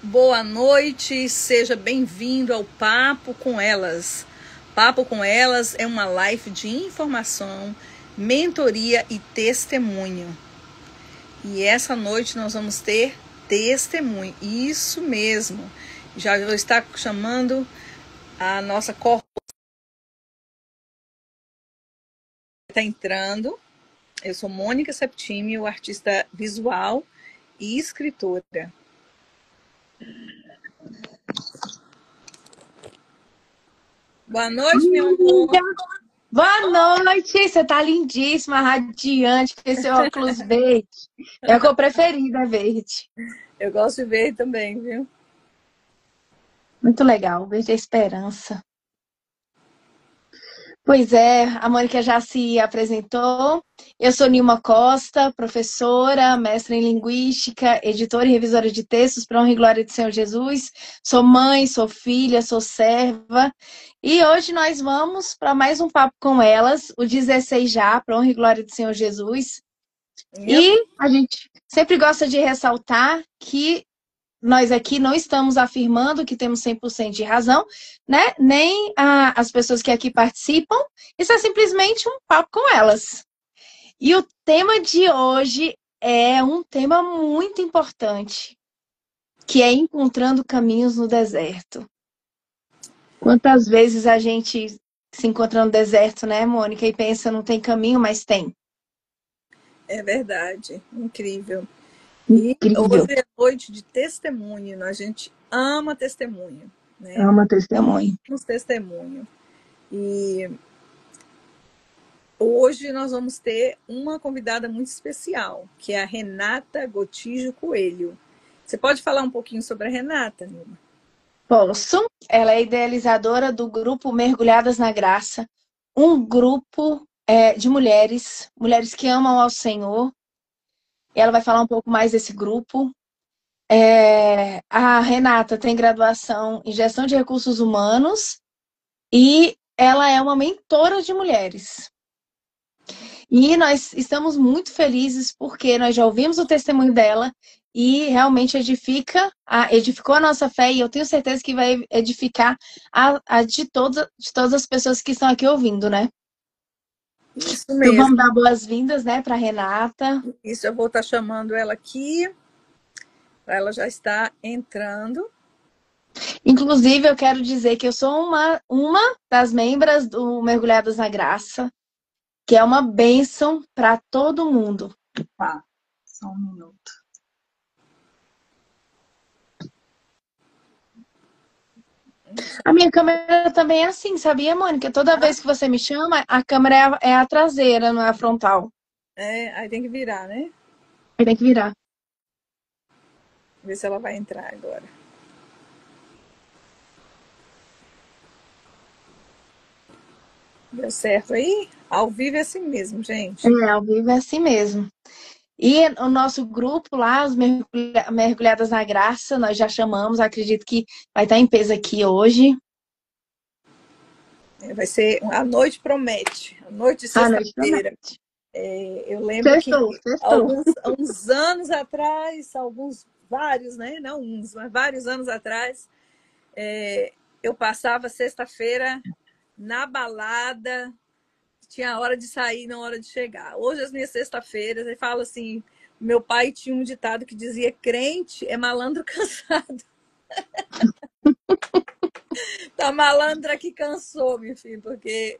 Boa noite, seja bem-vindo ao Papo com Elas. Papo com Elas é uma live de informação, mentoria e testemunho. E essa noite nós vamos ter testemunho, isso mesmo. Já vou estar chamando a nossa está entrando. Eu sou Mônica Septime, artista visual e escritora. Boa noite, meu amor. Boa noite, você tá lindíssima, radiante, com esse óculos verde. É a cor preferida, verde. Eu gosto de verde também, viu? Muito legal, verde é esperança. Pois é, a Mônica já se apresentou. Eu sou Nilma Costa, professora, mestra em Linguística, editora e revisora de textos para a honra e glória do Senhor Jesus. Sou mãe, sou filha, sou serva. E hoje nós vamos para mais um Papo com Elas, o 16 já, para a honra e glória do Senhor Jesus. E a gente sempre gosta de ressaltar que nós aqui não estamos afirmando que temos 100% de razão, né? Nem as pessoas que aqui participam. Isso é simplesmente um papo com elas. E o tema de hoje é um tema muito importante, que é encontrando caminhos no deserto. Quantas vezes a gente se encontra no deserto, né, Mônica, e pensa, não tem caminho, mas tem. É verdade, incrível. E hoje é noite de testemunho, a gente ama testemunho, né? Ama testemunho. Amamos testemunho. E hoje nós vamos ter uma convidada muito especial, que é a Renata Gotijo Coelho. Você pode falar um pouquinho sobre a Renata, Nilma? Posso. Ela é idealizadora do grupo Mergulhadas na Graça, um grupo de mulheres que amam ao Senhor. Ela vai falar um pouco mais desse grupo. A Renata tem graduação em Gestão de Recursos Humanos e ela é uma mentora de mulheres. E nós estamos muito felizes porque nós já ouvimos o testemunho dela e realmente edificou a nossa fé, e eu tenho certeza que vai edificar a de todas as pessoas que estão aqui ouvindo, né? Isso mesmo. Então vamos dar boas-vindas, né, para Renata. Isso, eu vou estar chamando ela aqui, ela já está entrando. Inclusive, eu quero dizer que eu sou uma das membros do Mergulhadas na Graça, que é uma bênção para todo mundo. Tá, só um minuto. A minha câmera também é assim, sabia, Mônica? Toda vez que você me chama, a câmera é a traseira, não é a frontal. Aí tem que virar, né? Aí tem que virar. Ver se ela vai entrar agora. Deu certo aí? Ao vivo é assim mesmo, gente. Ao vivo é assim mesmo. E o nosso grupo lá, os Mergulhadas na Graça, nós já chamamos, acredito que vai estar em peso aqui hoje. Vai ser, a noite promete, a noite de sexta-feira. Eu lembro que alguns anos atrás, vários, né? Não uns, mas vários anos atrás, eu passava sexta-feira na balada, tinha a hora de sair, não a hora de chegar. Hoje, as minhas sexta-feiras, eu falo assim, meu pai tinha um ditado que dizia, crente é malandro cansado. Tá malandra que cansou, meu filho, porque...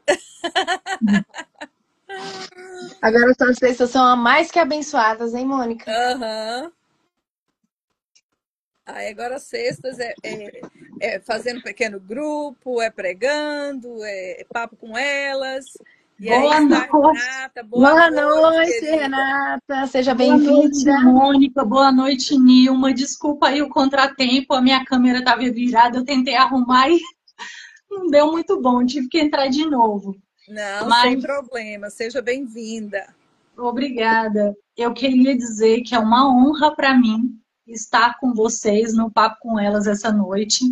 Agora suas sextas são a mais que abençoadas, hein, Mônica? Aham. Aí agora sextas é fazendo um pequeno grupo, é pregando, é papo com elas. E boa aí noite, Renata. Boa noite, Renata. Seja bem-vinda. Boa noite, Mônica. Boa noite, Nilma. Desculpa aí o contratempo, a minha câmera estava virada, eu tentei arrumar e não deu muito bom, tive que entrar de novo. Não, sem problema. Seja bem-vinda. Obrigada. Eu queria dizer que é uma honra para mim estar com vocês no Papo com Elas essa noite.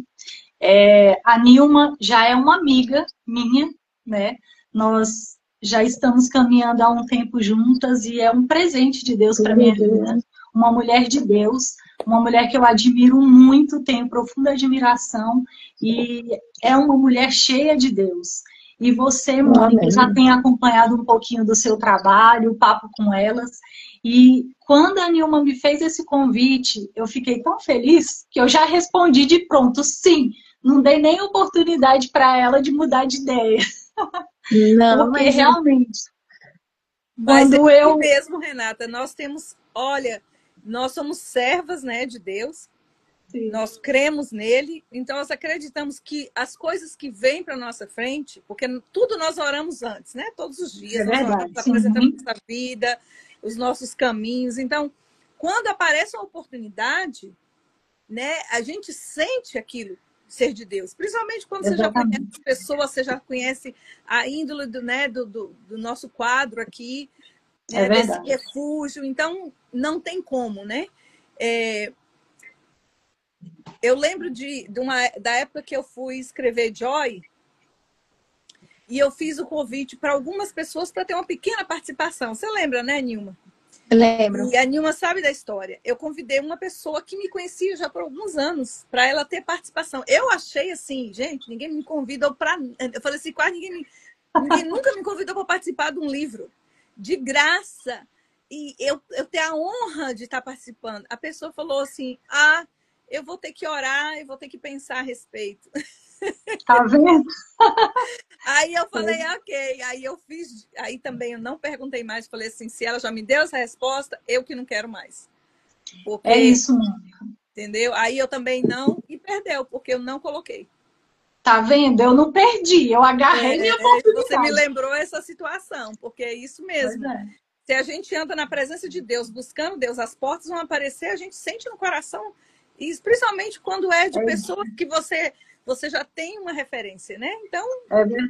A Nilma já é uma amiga minha, né? Nós já estamos caminhando há um tempo juntas e é um presente de Deus para minha vida. Uma mulher de Deus, uma mulher que eu admiro muito, tenho profunda admiração, e é uma mulher cheia de Deus. E você, Mônica, já tem acompanhado um pouquinho do seu trabalho, o papo com elas, e quando a Nilma me fez esse convite, eu fiquei tão feliz que eu já respondi de pronto, sim. Não dei nem oportunidade para ela de mudar de ideia. Não, porque realmente... Mas quando é mesmo, Renata, nós temos, olha, nós somos servas, né, de Deus, sim. Nós cremos nele, então nós acreditamos que as coisas que vêm para nossa frente, porque tudo nós oramos antes, né, todos os dias, nós oramos, apresentamos nossa vida, os nossos caminhos, então, quando aparece uma oportunidade, né, a gente sente aquilo, ser de Deus. Principalmente quando você já conhece as pessoas, você já conhece a índole do nosso quadro aqui, né, desse refúgio. Então, não tem como, né? Eu lembro da época que eu fui escrever Joy, e eu fiz o convite para algumas pessoas para ter uma pequena participação. Você lembra, né, Nilma? Lembro. E a Nilma sabe da história. Eu convidei uma pessoa que me conhecia já por alguns anos para ela ter participação. Eu achei assim, gente, ninguém me convidou para... Eu falei assim, quase ninguém nunca me convidou para participar de um livro. De graça. E eu tenho a honra de estar participando. A pessoa falou assim, eu vou ter que orar, eu vou ter que pensar a respeito. Tá vendo? Aí eu falei, ok. Aí eu fiz, aí também eu não perguntei mais, falei assim, se ela já me deu essa resposta, eu que não quero mais. Porque, é isso, Mônica. Entendeu? Aí eu também não, e perdeu, porque eu não coloquei. Tá vendo? Eu não perdi, eu agarrei minha oportunidade. Você me lembrou essa situação, porque é isso mesmo. Se a gente anda na presença de Deus, buscando Deus, as portas vão aparecer, a gente sente no coração, e principalmente quando é de pessoas que você já tem uma referência, né? Então,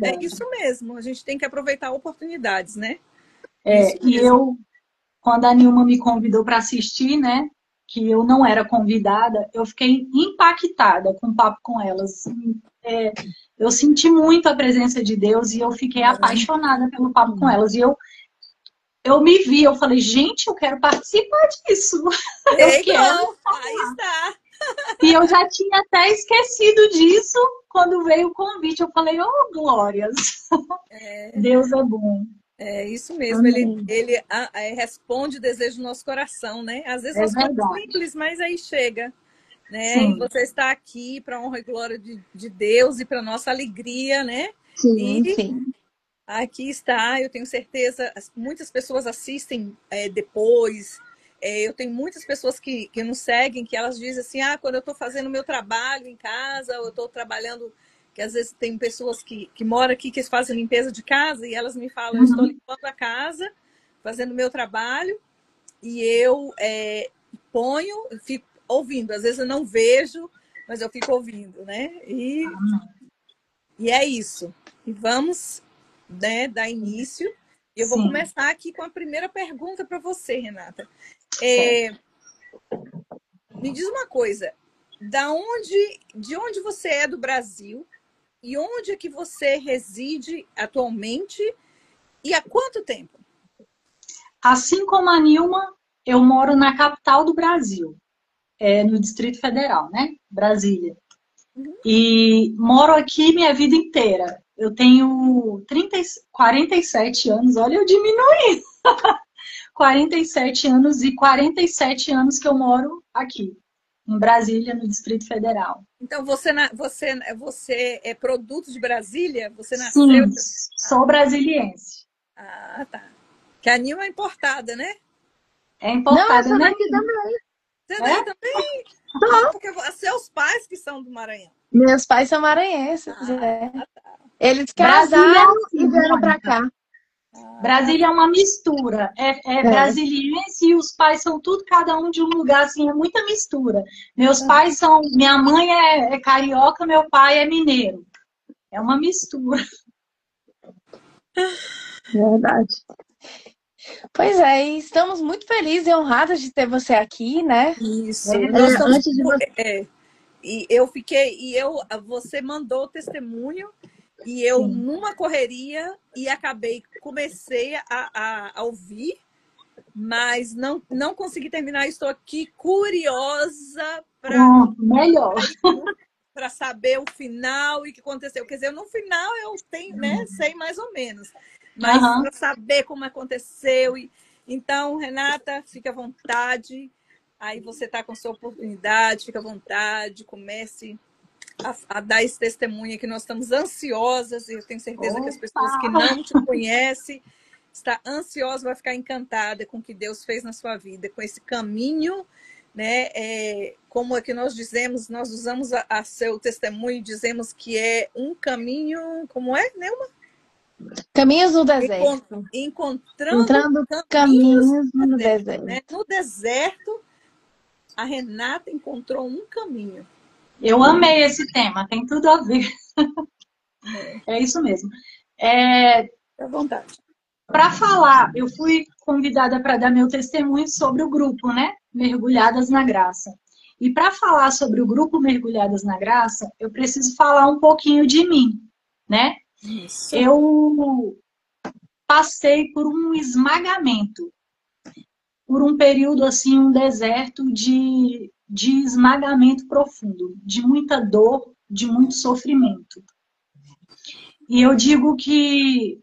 é isso mesmo. A gente tem que aproveitar oportunidades, né? E eu, quando a Nilma me convidou para assistir, né? Que eu não era convidada, eu fiquei impactada com o papo com elas. Eu senti muito a presença de Deus e eu fiquei apaixonada pelo papo com elas. E eu me vi, eu falei, gente, eu quero participar disso. Eu quero. Aí está. E eu já tinha até esquecido disso quando veio o convite. Eu falei, oh, glórias! Deus é bom. É isso mesmo, ele responde o desejo do nosso coração, né? Às vezes as coisas simples, mas aí chega, né? Sim. E você está aqui para a honra e glória de Deus e para nossa alegria, né? Sim. Aqui está, eu tenho certeza, muitas pessoas assistem depois. Eu tenho muitas pessoas que nos seguem, que elas dizem assim, quando eu estou fazendo o meu trabalho em casa, ou eu estou trabalhando, que às vezes tem pessoas que moram aqui, que fazem limpeza de casa, e elas me falam, eu estou limpando a casa, fazendo o meu trabalho, e eu fico ouvindo. Às vezes eu não vejo, mas eu fico ouvindo, né? E é isso. E vamos, né, dar início. E eu vou começar aqui com a primeira pergunta para você, Renata. Me diz uma coisa, de onde você é do Brasil e onde é que você reside atualmente e há quanto tempo? Assim como a Nilma, eu moro na capital do Brasil, no Distrito Federal, né? Brasília. E moro aqui minha vida inteira. Eu tenho 47 anos, olha, eu diminuí. 47 anos e 47 anos que eu moro aqui, em Brasília, no Distrito Federal. Então, você é produto de Brasília? Você nasceu... Sim, sou brasiliense. Tá. Que a Nilma é importada, né? É importada, não, né? Aqui também. Você daí também? Não, porque seus pais que são do Maranhão. Meus pais são maranhenses, Tá. Eles casaram e vieram para cá. Brasília é uma mistura, brasiliense e os pais são tudo, cada um de um lugar, assim, é muita mistura. Minha mãe é carioca, meu pai é mineiro. É uma mistura. Verdade. Pois é, e estamos muito felizes e honradas de ter você aqui, né? Isso. E você mandou o testemunho. E eu, numa correria, comecei a ouvir, mas não consegui terminar. Estou aqui curiosa melhor para saber o final e o que aconteceu. Quer dizer, no final eu tenho, né, sei mais ou menos, mas para saber como aconteceu. Então, Renata, fica à vontade. Aí você está com sua oportunidade, fica à vontade, comece a dar esse testemunho que nós estamos ansiosas, e eu tenho certeza que as pessoas que não te conhecem está ansiosa, vai ficar encantada com o que Deus fez na sua vida, com esse caminho, né? Como é que nós dizemos, nós usamos a seu testemunho e dizemos que é um caminho, como é, Neuma? Caminhos no deserto. Encontrando caminhos no deserto. Né? No deserto, a Renata encontrou um caminho. Eu amei esse tema, tem tudo a ver. É isso mesmo. À vontade. Para falar, eu fui convidada para dar meu testemunho sobre o grupo, né? Mergulhadas na Graça. E para falar sobre o grupo Mergulhadas na Graça, eu preciso falar um pouquinho de mim, né? Isso. Eu passei por um esmagamento, por um período assim, um deserto de esmagamento profundo, de muita dor, de muito sofrimento. E eu digo que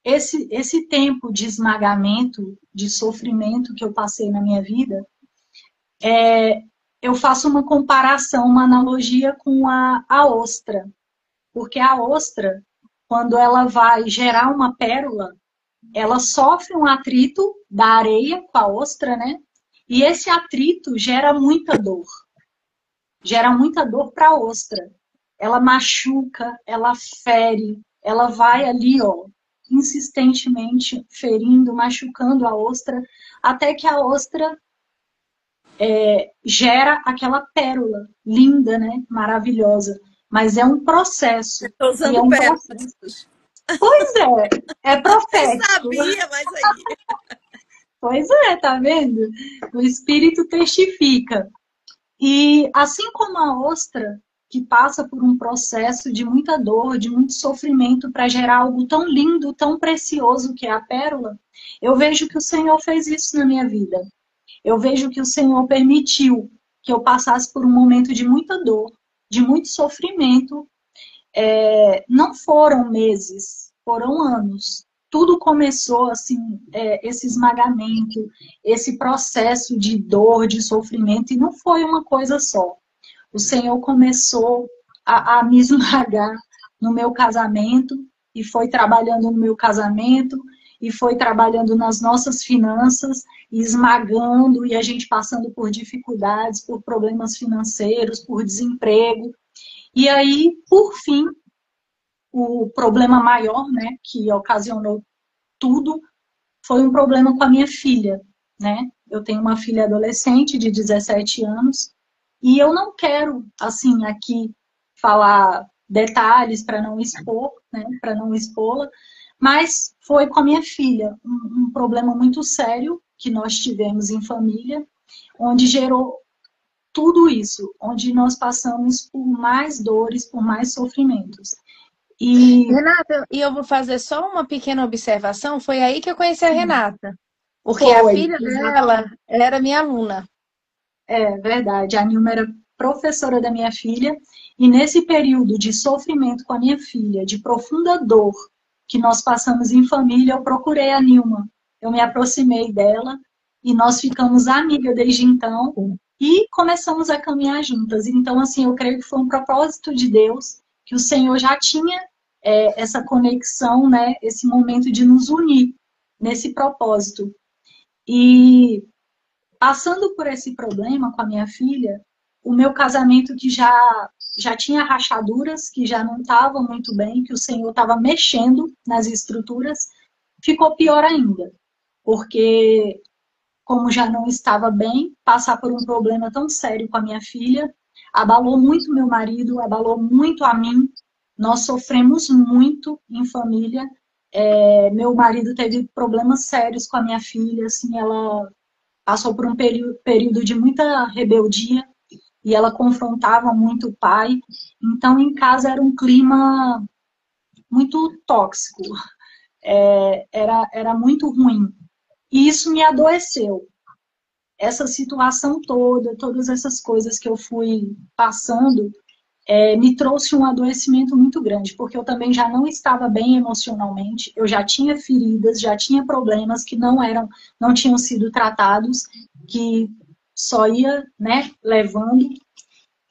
esse tempo de esmagamento, de sofrimento que eu passei na minha vida, eu faço uma comparação, uma analogia com a ostra. Porque a ostra, quando ela vai gerar uma pérola, ela sofre um atrito da areia com a ostra, né? E esse atrito gera muita dor. Gera muita dor para a ostra. Ela machuca, ela fere, ela vai ali, ó, insistentemente ferindo, machucando a ostra, até que a ostra gera aquela pérola linda, né? Maravilhosa. Mas é um processo. Estou usando pérolas. Pois é profético. Eu sabia, mas aí... Pois é, tá vendo? O Espírito testifica. E assim como a ostra, que passa por um processo de muita dor, de muito sofrimento para gerar algo tão lindo, tão precioso que é a pérola, eu vejo que o Senhor fez isso na minha vida. Eu vejo que o Senhor permitiu que eu passasse por um momento de muita dor, de muito sofrimento. Não foram meses, foram anos. Tudo começou assim, esse esmagamento, esse processo de dor, de sofrimento, e não foi uma coisa só. O Senhor começou a me esmagar no meu casamento, e foi trabalhando no meu casamento, e foi trabalhando nas nossas finanças, e esmagando, e a gente passando por dificuldades, por problemas financeiros, por desemprego. E aí, por fim, o problema maior, né, que ocasionou tudo, foi um problema com a minha filha, né? Eu tenho uma filha adolescente de 17 anos e eu não quero, assim, aqui falar detalhes para não expor, né, para não expô-la, mas foi com a minha filha um problema muito sério que nós tivemos em família, onde gerou tudo isso, onde nós passamos por mais dores, por mais sofrimentos. Renata, e eu vou fazer só uma pequena observação. Foi aí que eu conheci a Renata. Porque a filha dela era minha aluna. É verdade. A Nilma era professora da minha filha. E nesse período de sofrimento com a minha filha, de profunda dor que nós passamos em família, eu procurei a Nilma. Eu me aproximei dela e nós ficamos amigas desde então. E começamos a caminhar juntas. Então, assim, eu creio que foi um propósito de Deus, que o Senhor já tinha essa conexão, né, esse momento de nos unir nesse propósito. E passando por esse problema com a minha filha, o meu casamento que já tinha rachaduras, que já não estava muito bem, que o Senhor estava mexendo nas estruturas, ficou pior ainda. Porque, como já não estava bem, passar por um problema tão sério com a minha filha, abalou muito meu marido, abalou muito a mim. Nós sofremos muito em família. Meu marido teve problemas sérios com a minha filha, assim, ela passou por um período de muita rebeldia e ela confrontava muito o pai. Então, em casa era um clima muito tóxico, era muito ruim. E isso me adoeceu. Essa situação toda, todas essas coisas que eu fui passando, me trouxe um adoecimento muito grande, porque eu também já não estava bem emocionalmente, eu já tinha feridas, já tinha problemas que não tinham sido tratados, que só ia, né, levando.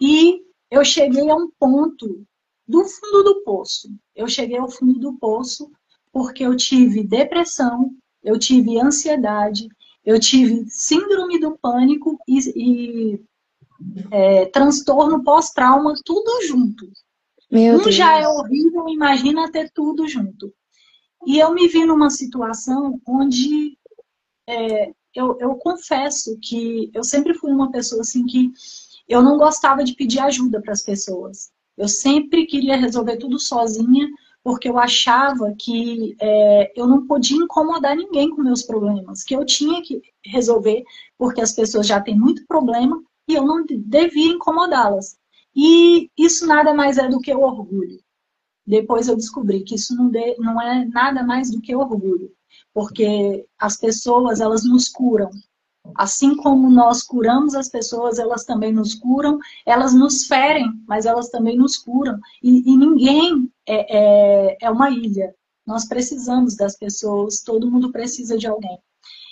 E eu cheguei a um ponto do fundo do poço. Eu cheguei ao fundo do poço porque eu tive depressão, eu tive ansiedade, eu tive síndrome do pânico e transtorno pós-trauma, tudo junto. Meu Deus. Já é horrível, imagina ter tudo junto. E eu me vi numa situação onde eu confesso que eu sempre fui uma pessoa assim que eu não gostava de pedir ajuda para as pessoas. Eu sempre queria resolver tudo sozinha, porque eu achava que eu não podia incomodar ninguém com meus problemas, que eu tinha que resolver, porque as pessoas já têm muito problema e eu não devia incomodá-las. E isso nada mais é do que o orgulho. Depois eu descobri que isso não é nada mais do que orgulho, porque as pessoas, elas nos curam. Assim como nós curamos as pessoas, elas também nos curam, elas nos ferem, mas elas também nos curam. E ninguém é uma ilha. Nós precisamos das pessoas, todo mundo precisa de alguém.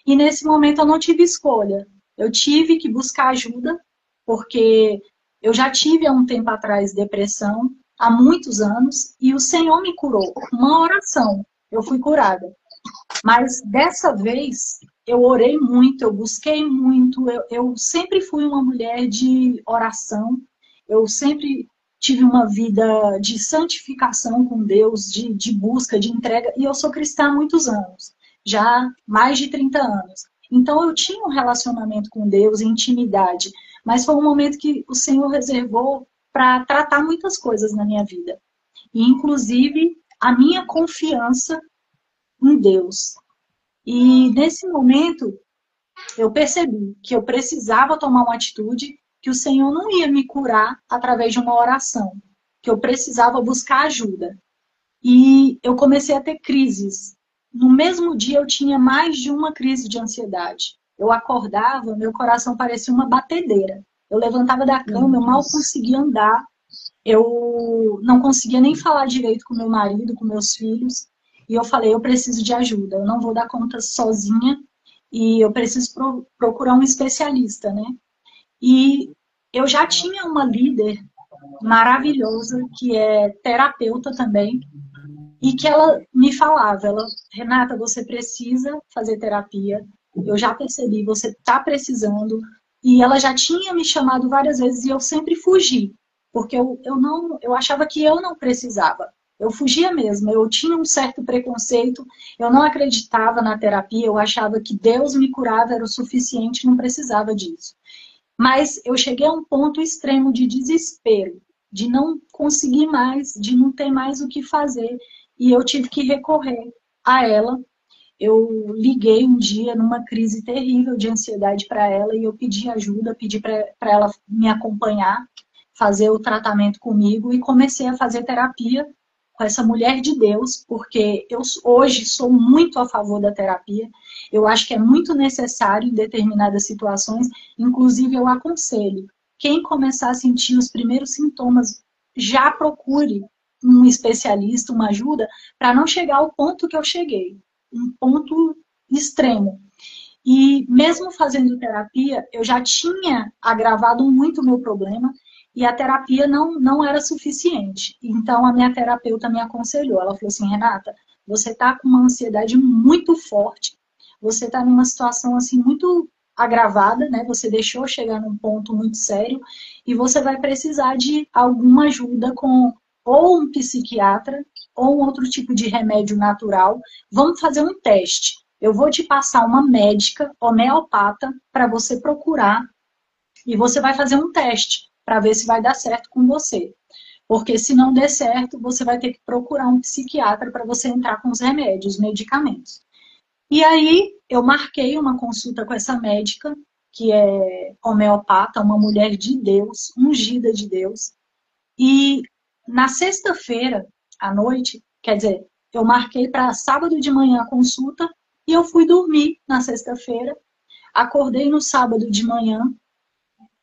E nesse momento eu não tive escolha. Eu tive que buscar ajuda, porque eu já tive há um tempo atrás depressão, há muitos anos, e o Senhor me curou. Uma oração, eu fui curada. Mas dessa vez eu orei muito, eu busquei muito, eu sempre fui uma mulher de oração, eu sempre tive uma vida de santificação com Deus, de busca, de entrega, e eu sou cristã há muitos anos, já mais de 30 anos. Então eu tinha um relacionamento com Deus, intimidade, mas foi um momento que o Senhor reservou para tratar muitas coisas na minha vida, e inclusive a minha confiança em Deus. E nesse momento eu percebi que eu precisava tomar uma atitude, que o Senhor não ia me curar através de uma oração, que eu precisava buscar ajuda. E eu comecei a ter crises. No mesmo dia eu tinha mais de uma crise de ansiedade. Eu acordava, meu coração parecia uma batedeira. Eu levantava da cama, eu mal conseguia andar, eu não conseguia nem falar direito com meu marido, com meus filhos. E eu falei, eu preciso de ajuda, eu não vou dar conta sozinha e eu preciso procurar um especialista, né? E eu já tinha uma líder maravilhosa, que é terapeuta também, e que ela me falava, Renata, você precisa fazer terapia, eu já percebi, você está precisando, e ela já tinha me chamado várias vezes e eu sempre fugi, porque eu achava que eu não precisava. Eu fugia mesmo, eu tinha um certo preconceito, eu não acreditava na terapia, eu achava que Deus me curava, era o suficiente, não precisava disso. Mas eu cheguei a um ponto extremo de desespero, de não conseguir mais, de não ter mais o que fazer, e eu tive que recorrer a ela. Eu liguei um dia numa crise terrível de ansiedade para ela e eu pedi ajuda, pedi para ela me acompanhar, fazer o tratamento comigo e comecei a fazer terapia com essa mulher de Deus, porque eu hoje sou muito a favor da terapia. Eu acho que é muito necessário em determinadas situações, inclusive eu aconselho, quem começar a sentir os primeiros sintomas, já procure um especialista, uma ajuda, para não chegar ao ponto que eu cheguei, um ponto extremo. E mesmo fazendo terapia, eu já tinha agravado muito o meu problema e a terapia não era suficiente. Então a minha terapeuta me aconselhou, ela falou assim, Renata, você está com uma ansiedade muito forte, você está numa situação assim muito agravada, né? Você deixou chegar num ponto muito sério e você vai precisar de alguma ajuda com ou um psiquiatra ou um outro tipo de remédio natural. Vamos fazer um teste. Eu vou te passar uma médica homeopata para você procurar e você vai fazer um teste para ver se vai dar certo com você. Porque se não der certo, você vai ter que procurar um psiquiatra para você entrar com os remédios, medicamentos. E aí eu marquei uma consulta com essa médica, que é homeopata, uma mulher de Deus, ungida de Deus. E na sexta-feira, à noite, quer dizer, eu marquei para sábado de manhã a consulta E eu fui dormir na sexta-feira, acordei no sábado de manhã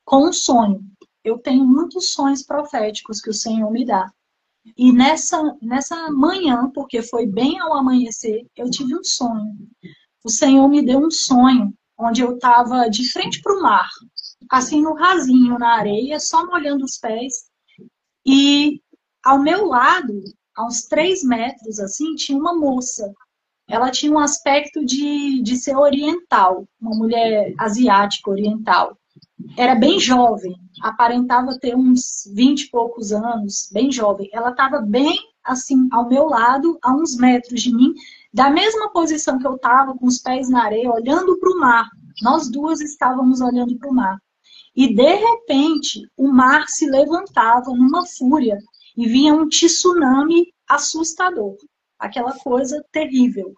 com um sonho. Eu tenho muitos sonhos proféticos que o Senhor me dá. E nessa manhã, porque foi bem ao amanhecer, eu tive um sonho. O Senhor me deu um sonho onde eu estava de frente para o mar, assim no rasinho, na areia, só molhando os pés. E ao meu lado, a uns 3 metros, assim, tinha uma moça. Ela tinha um aspecto de ser oriental, uma mulher asiática oriental. Era bem jovem, aparentava ter uns 20 e poucos anos, bem jovem. Ela estava bem, assim, ao meu lado, a uns metros de mim, da mesma posição que eu estava, com os pés na areia, olhando para o mar. Nós duas estávamos olhando para o mar. E, de repente, o mar se levantava numa fúria e vinha um tsunami assustador. Aquela coisa terrível.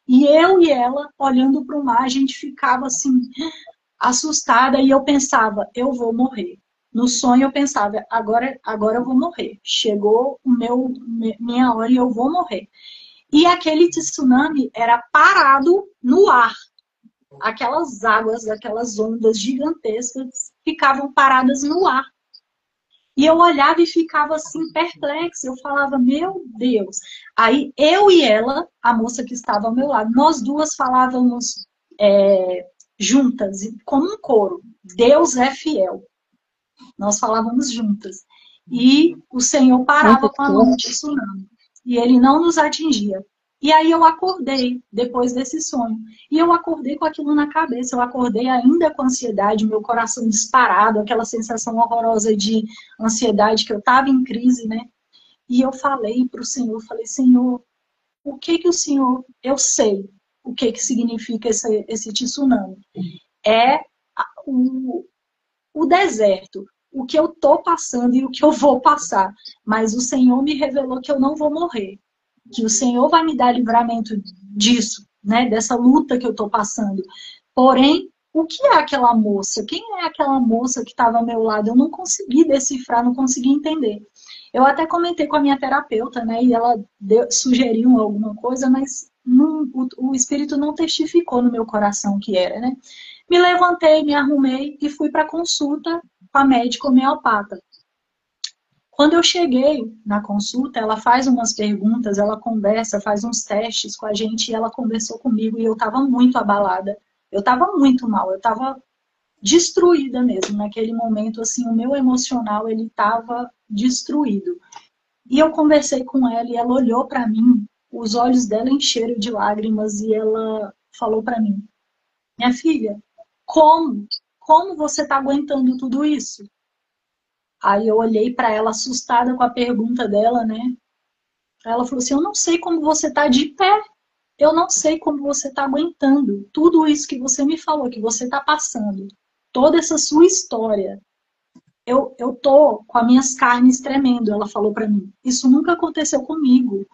E eu e ela, olhando para o mar, a gente ficava assim, assustada, e eu pensava, eu vou morrer. No sonho eu pensava, agora eu vou morrer. Chegou minha hora e eu vou morrer. E aquele tsunami era parado no ar. Aquelas águas, aquelas ondas gigantescas ficavam paradas no ar. E eu olhava e ficava assim, perplexa. Eu falava, meu Deus. Aí eu e ela, a moça que estava ao meu lado, nós duas falávamos juntas, como um coro. Deus é fiel. Nós falávamos juntas. E o Senhor parava com a mão de tsunami. E ele não nos atingia. E aí eu acordei, depois desse sonho. E eu acordei com aquilo na cabeça. Eu acordei ainda com ansiedade, meu coração disparado, aquela sensação horrorosa de ansiedade, que eu estava em crise, né? E eu falei para o Senhor, falei, Senhor, o que o Senhor... Eu sei o que significa esse tsunami. É o deserto, o que eu estou passando e o que eu vou passar. Mas o Senhor me revelou que eu não vou morrer. Que o Senhor vai me dar livramento disso, né? Dessa luta que eu estou passando. Porém, o que é aquela moça? Quem é aquela moça que estava ao meu lado? Eu não consegui decifrar, não consegui entender. Eu até comentei com a minha terapeuta, né? E ela sugeriu alguma coisa, mas o Espírito não testificou no meu coração que era, né? Me levantei, me arrumei e fui para consulta com a médica homeopata. Quando eu cheguei na consulta, ela faz umas perguntas, ela conversa, faz uns testes com a gente, e ela conversou comigo e eu estava muito abalada. Eu estava muito mal, eu estava destruída mesmo. Naquele momento, assim, o meu emocional, ele estava destruído. E eu conversei com ela e ela olhou para mim, os olhos dela encheram de lágrimas e ela falou para mim, minha filha, como você está aguentando tudo isso? Aí eu olhei para ela assustada com a pergunta dela, né? Ela falou assim, eu não sei como você está de pé. Eu não sei como você está aguentando tudo isso que você me falou, que você está passando. Toda essa sua história. Eu tô com as minhas carnes tremendo, ela falou para mim. Isso nunca aconteceu comigo.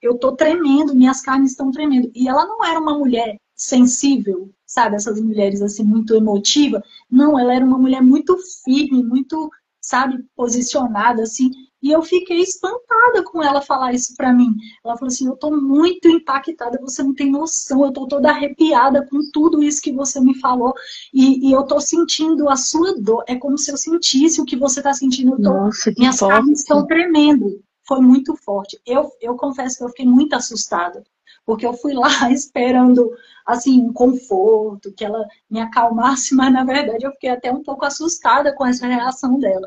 Eu tô tremendo, minhas carnes estão tremendo. E ela não era uma mulher sensível, sabe? Essas mulheres assim, muito emotiva. Não, ela era uma mulher muito firme, muito... sabe, posicionada, assim, e eu fiquei espantada com ela falar isso pra mim. Ela falou assim, eu tô muito impactada, você não tem noção, eu tô toda arrepiada com tudo isso que você me falou, e eu tô sentindo a sua dor, é como se eu sentisse o que você tá sentindo, Nossa, que minhas forte. carnes estão tremendo, foi muito forte. Eu confesso que eu fiquei muito assustada, porque eu fui lá esperando, assim, um conforto, que ela me acalmasse, mas na verdade eu fiquei até um pouco assustada com essa reação dela.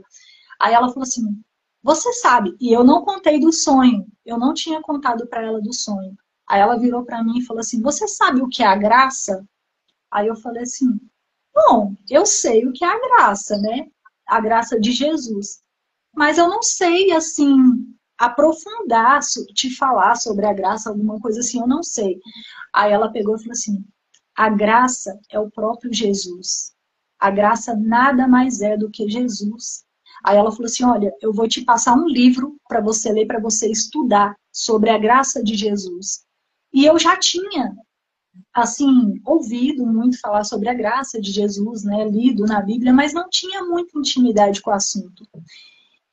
Aí ela falou assim, você sabe, e eu não contei do sonho, eu não tinha contado para ela do sonho. Aí ela virou para mim e falou assim, você sabe o que é a graça? Aí eu falei assim, bom, eu sei o que é a graça, né? A graça de Jesus. Mas eu não sei, assim, aprofundar, te falar sobre a graça, alguma coisa assim, eu não sei. Aí ela pegou e falou assim, a graça é o próprio Jesus. A graça nada mais é do que Jesus. Aí ela falou assim, olha, eu vou te passar um livro para você ler, para você estudar sobre a graça de Jesus. E eu já tinha, assim, ouvido muito falar sobre a graça de Jesus, né, lido na Bíblia, mas não tinha muita intimidade com o assunto.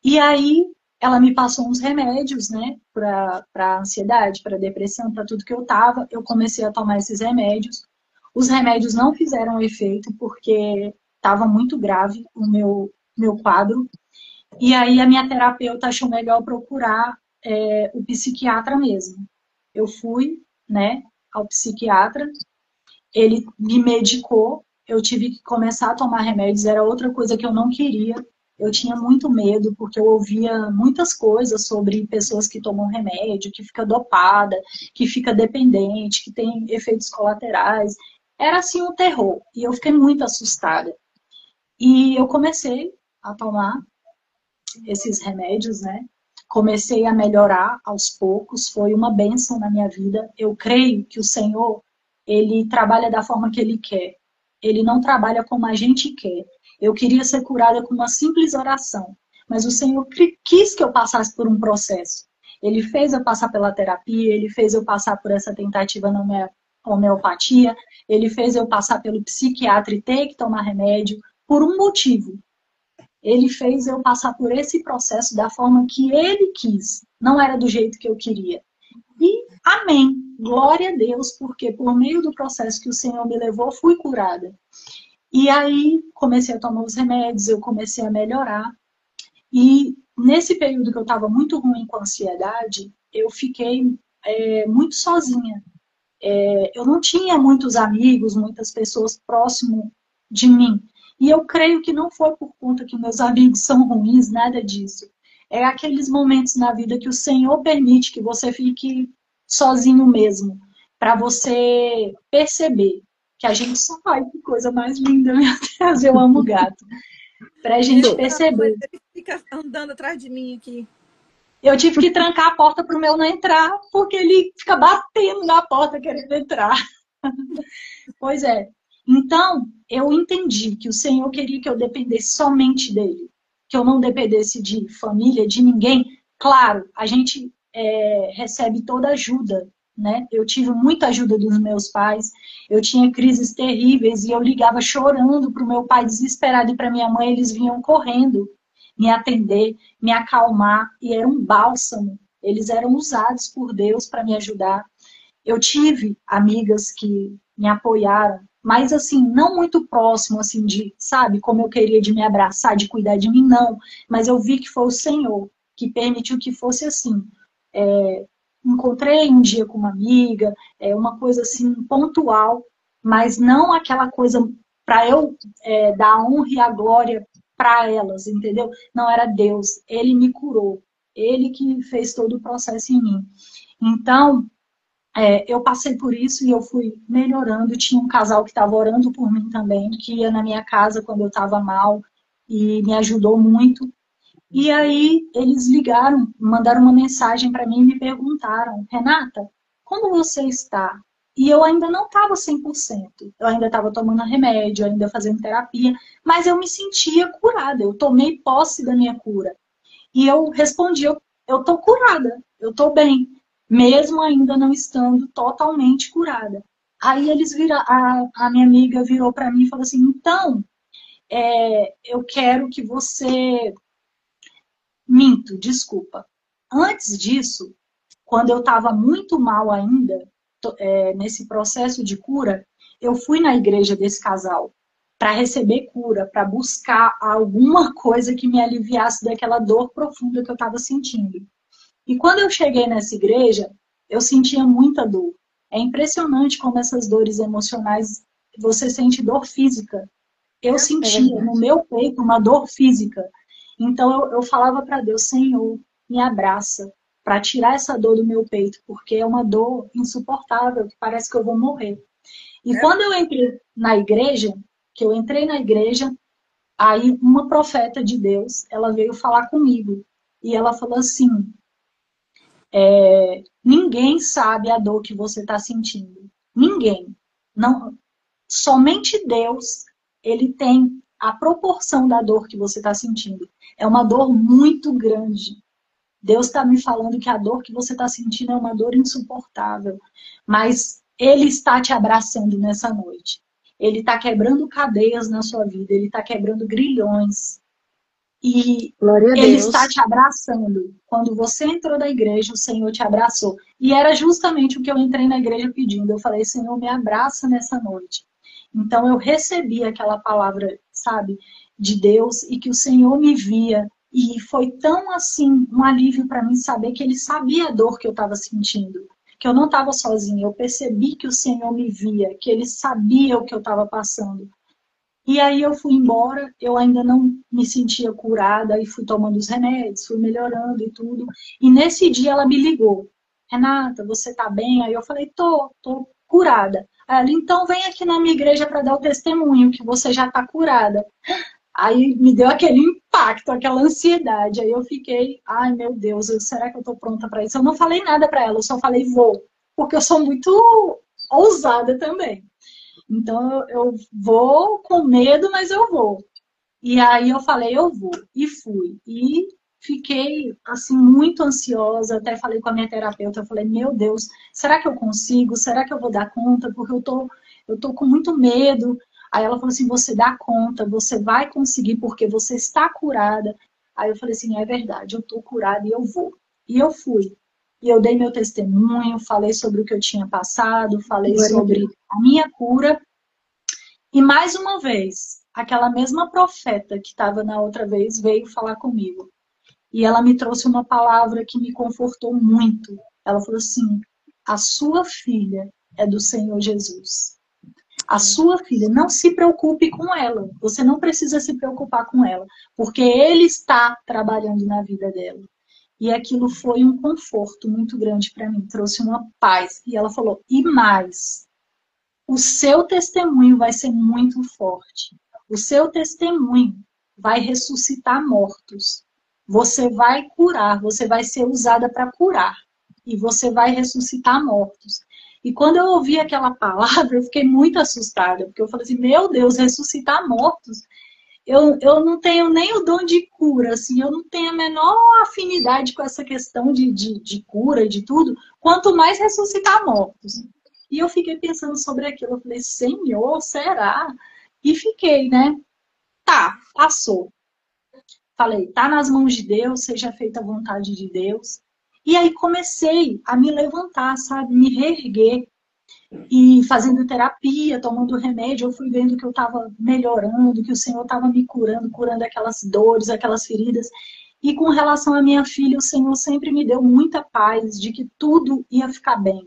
E aí ela me passou uns remédios, né, para ansiedade, para depressão, para tudo que eu tava. Eu comecei a tomar esses remédios. Os remédios não fizeram efeito porque estava muito grave o meu quadro. E aí a minha terapeuta achou melhor procurar o psiquiatra mesmo. Eu fui, né, ao psiquiatra, ele me medicou, eu tive que começar a tomar remédios, era outra coisa que eu não queria. Eu tinha muito medo, porque eu ouvia muitas coisas sobre pessoas que tomam remédio, que fica dopada, que fica dependente, que tem efeitos colaterais. Era assim um terror, e eu fiquei muito assustada. E eu comecei a tomar esses remédios, né? Comecei a melhorar aos poucos, foi uma bênção na minha vida. Eu creio que o Senhor, Ele trabalha da forma que Ele quer. Ele não trabalha como a gente quer. Eu queria ser curada com uma simples oração, mas o Senhor quis que eu passasse por um processo. Ele fez eu passar pela terapia, Ele fez eu passar por essa tentativa na homeopatia, Ele fez eu passar pelo psiquiatra e ter que tomar remédio, por um motivo. Ele fez eu passar por esse processo da forma que Ele quis. Não era do jeito que eu queria. E amém. Glória a Deus, porque por meio do processo que o Senhor me levou, fui curada. E aí comecei a tomar os remédios, eu comecei a melhorar. E nesse período que eu estava muito ruim com a ansiedade, eu fiquei muito sozinha. Eu não tinha muitos amigos, muitas pessoas próximo de mim. E eu creio que não foi por conta que meus amigos são ruins, nada disso. É aqueles momentos na vida que o Senhor permite que você fique sozinho mesmo, para você perceber que a gente só faz que coisa mais linda, meu Deus, eu amo gato. Para a gente perceber. Ele fica andando atrás de mim aqui. Eu tive que trancar a porta para o meu não entrar, porque ele fica batendo na porta querendo entrar. Pois é. Então, eu entendi que o Senhor queria que eu dependesse somente dele, que eu não dependesse de família, de ninguém. Claro, a gente recebe toda ajuda, né? Eu tive muita ajuda dos meus pais, eu tinha crises terríveis e eu ligava chorando para o meu pai desesperado e para minha mãe, eles vinham correndo me atender, me acalmar, e era um bálsamo. Eles eram usados por Deus para me ajudar. Eu tive amigas que me apoiaram, mas assim, não muito próximo, assim, de, sabe, como eu queria de me abraçar, de cuidar de mim, não. Mas eu vi que foi o Senhor que permitiu que fosse assim. Encontrei um dia com uma amiga, uma coisa assim, pontual, mas não aquela coisa para eu dar a honra e a glória para elas, entendeu? Não era Deus, Ele me curou, Ele que fez todo o processo em mim. Então, eu passei por isso e eu fui melhorando. Tinha um casal que estava orando por mim também, que ia na minha casa quando eu estava mal e me ajudou muito. E aí eles ligaram, mandaram uma mensagem para mim e me perguntaram: Renata, como você está? E eu ainda não estava 100%. Eu ainda estava tomando remédio, ainda fazendo terapia, mas eu me sentia curada. Eu tomei posse da minha cura. E eu respondi: eu estou curada, eu estou bem, mesmo ainda não estando totalmente curada. Aí eles a minha amiga virou para mim e falou assim: então, eu quero que você... Minto, desculpa. Antes disso, quando eu estava muito mal ainda, nesse processo de cura, eu fui na igreja desse casal para receber cura, para buscar alguma coisa que me aliviasse daquela dor profunda que eu estava sentindo. E quando eu cheguei nessa igreja, eu sentia muita dor. É impressionante como essas dores emocionais, você sente dor física. Eu sentia no meu peito uma dor física. Então eu falava para Deus: Senhor, me abraça para tirar essa dor do meu peito, porque é uma dor insuportável, que parece que eu vou morrer. E quando eu entrei na igreja, aí uma profeta de Deus, ela veio falar comigo. E ela falou assim: ninguém sabe a dor que você está sentindo. Ninguém. Não, somente Deus, Ele tem a proporção da dor que você está sentindo. É uma dor muito grande. Deus está me falando que a dor que você está sentindo é uma dor insuportável. Mas Ele está te abraçando nessa noite. Ele está quebrando cadeias na sua vida. Ele está quebrando grilhões. E Ele está te abraçando. Quando você entrou da igreja, o Senhor te abraçou. E era justamente o que eu entrei na igreja pedindo. Eu falei, Senhor, me abraça nessa noite. Então eu recebi aquela palavra, sabe, de Deus, e que o Senhor me via. E foi tão assim, um alívio para mim saber que Ele sabia a dor que eu estava sentindo. Que eu não estava sozinha. Eu percebi que o Senhor me via, que Ele sabia o que eu estava passando. E aí eu fui embora, eu ainda não me sentia curada, e fui tomando os remédios, fui melhorando e tudo. E nesse dia ela me ligou. Renata, você tá bem? Aí eu falei, tô curada. Aí ela, então vem aqui na minha igreja para dar o testemunho que você já tá curada. Aí me deu aquele impacto, aquela ansiedade. Aí eu fiquei, ai meu Deus, será que eu tô pronta para isso? Eu não falei nada para ela, eu só falei vou, porque eu sou muito ousada também. Então eu vou com medo, mas eu vou. E aí eu falei, eu vou. E fui. E fiquei, assim, muito ansiosa. Até falei com a minha terapeuta, eu falei, meu Deus, será que eu consigo? Será que eu vou dar conta? Porque eu tô com muito medo. Aí ela falou assim, você dá conta, você vai conseguir porque você está curada. Aí eu falei assim, é verdade, eu tô curada e eu vou. E eu fui. E eu dei meu testemunho, falei sobre o que eu tinha passado, falei sobre a minha cura. E mais uma vez, aquela mesma profeta que estava na outra vez veio falar comigo. E ela me trouxe uma palavra que me confortou muito. Ela falou assim, a sua filha é do Senhor Jesus. A sua filha, não se preocupe com ela. Você não precisa se preocupar com ela, porque Ele está trabalhando na vida dela. E aquilo foi um conforto muito grande para mim, trouxe uma paz. E ela falou, e mais, o seu testemunho vai ser muito forte. O seu testemunho vai ressuscitar mortos. Você vai curar, você vai ser usada para curar. E você vai ressuscitar mortos. E quando eu ouvi aquela palavra, eu fiquei muito assustada, porque eu falei assim, meu Deus, ressuscitar mortos? Eu não tenho nem o dom de cura, assim, eu não tenho a menor afinidade com essa questão de cura e de tudo, quanto mais ressuscitar mortos. E eu fiquei pensando sobre aquilo, eu falei, Senhor, será? E fiquei, né? Tá, passou. Falei, tá nas mãos de Deus, seja feita a vontade de Deus. E aí comecei a me levantar, sabe? Me reerguer. E fazendo terapia, tomando remédio, eu fui vendo que eu estava melhorando, que o Senhor estava me curando, curando aquelas dores, aquelas feridas. E com relação à minha filha, o Senhor sempre me deu muita paz de que tudo ia ficar bem.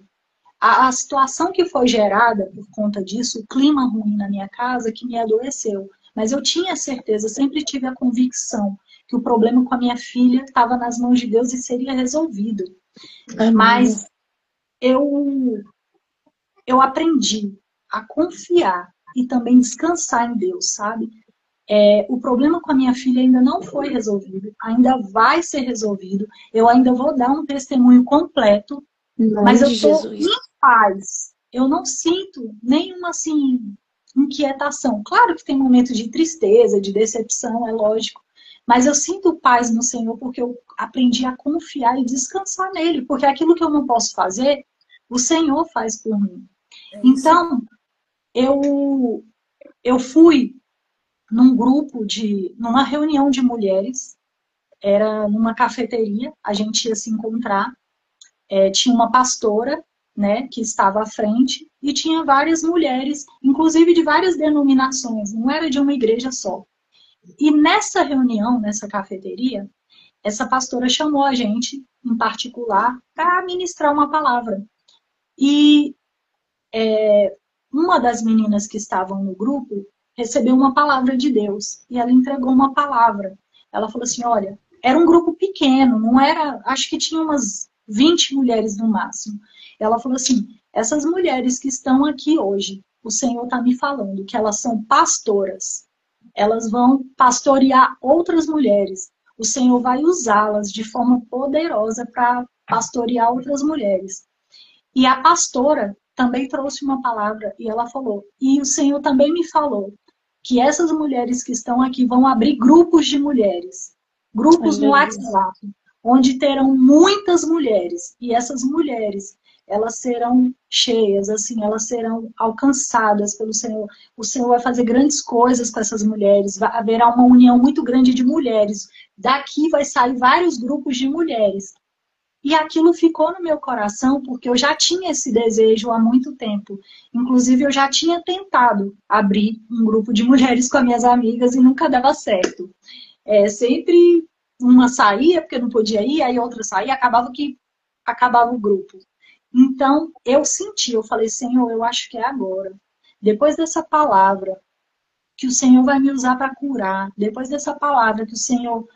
A situação que foi gerada por conta disso, o clima ruim na minha casa, que me adoeceu. Mas eu tinha certeza, sempre tive a convicção que o problema com a minha filha estava nas mãos de Deus e seria resolvido. Amém. Mas eu aprendi a confiar e também descansar em Deus, sabe? O problema com a minha filha ainda não foi resolvido, ainda vai ser resolvido. Eu ainda vou dar um testemunho completo, mas eu estou em paz. Eu não sinto nenhuma, assim, inquietação. Claro que tem momentos de tristeza, de decepção, é lógico. Mas eu sinto paz no Senhor porque eu aprendi a confiar e descansar nele. Porque aquilo que eu não posso fazer, o Senhor faz por mim. Então, eu fui num grupo numa reunião de mulheres, era numa cafeteria, a gente ia se encontrar, tinha uma pastora, né, que estava à frente, e tinha várias mulheres, inclusive de várias denominações, não era de uma igreja só. E nessa reunião, nessa cafeteria, essa pastora chamou a gente, em particular, para ministrar uma palavra. E uma das meninas que estavam no grupo recebeu uma palavra de Deus. E ela entregou uma palavra. Ela falou assim, olha, era um grupo pequeno, não era, acho que tinha umas 20 mulheres no máximo. Ela falou assim, essas mulheres que estão aqui hoje, o Senhor está me falando que elas são pastoras. Elas vão pastorear outras mulheres. O Senhor vai usá-las de forma poderosa para pastorear outras mulheres. E a pastora também trouxe uma palavra e ela falou, e o Senhor também me falou, que essas mulheres que estão aqui vão abrir grupos de mulheres, grupos no WhatsApp, onde terão muitas mulheres, e essas mulheres, elas serão cheias, assim, elas serão alcançadas pelo Senhor. O Senhor vai fazer grandes coisas com essas mulheres, haverá uma união muito grande de mulheres. Daqui vai sair vários grupos de mulheres. E aquilo ficou no meu coração, porque eu já tinha esse desejo há muito tempo. Inclusive, eu já tinha tentado abrir um grupo de mulheres com as minhas amigas e nunca dava certo. Sempre uma saía, porque não podia ir, aí outra saía, acabava o grupo. Então, eu senti, eu falei, Senhor, eu acho que é agora. Depois dessa palavra que o Senhor vai me usar para curar, depois dessa palavra que o Senhor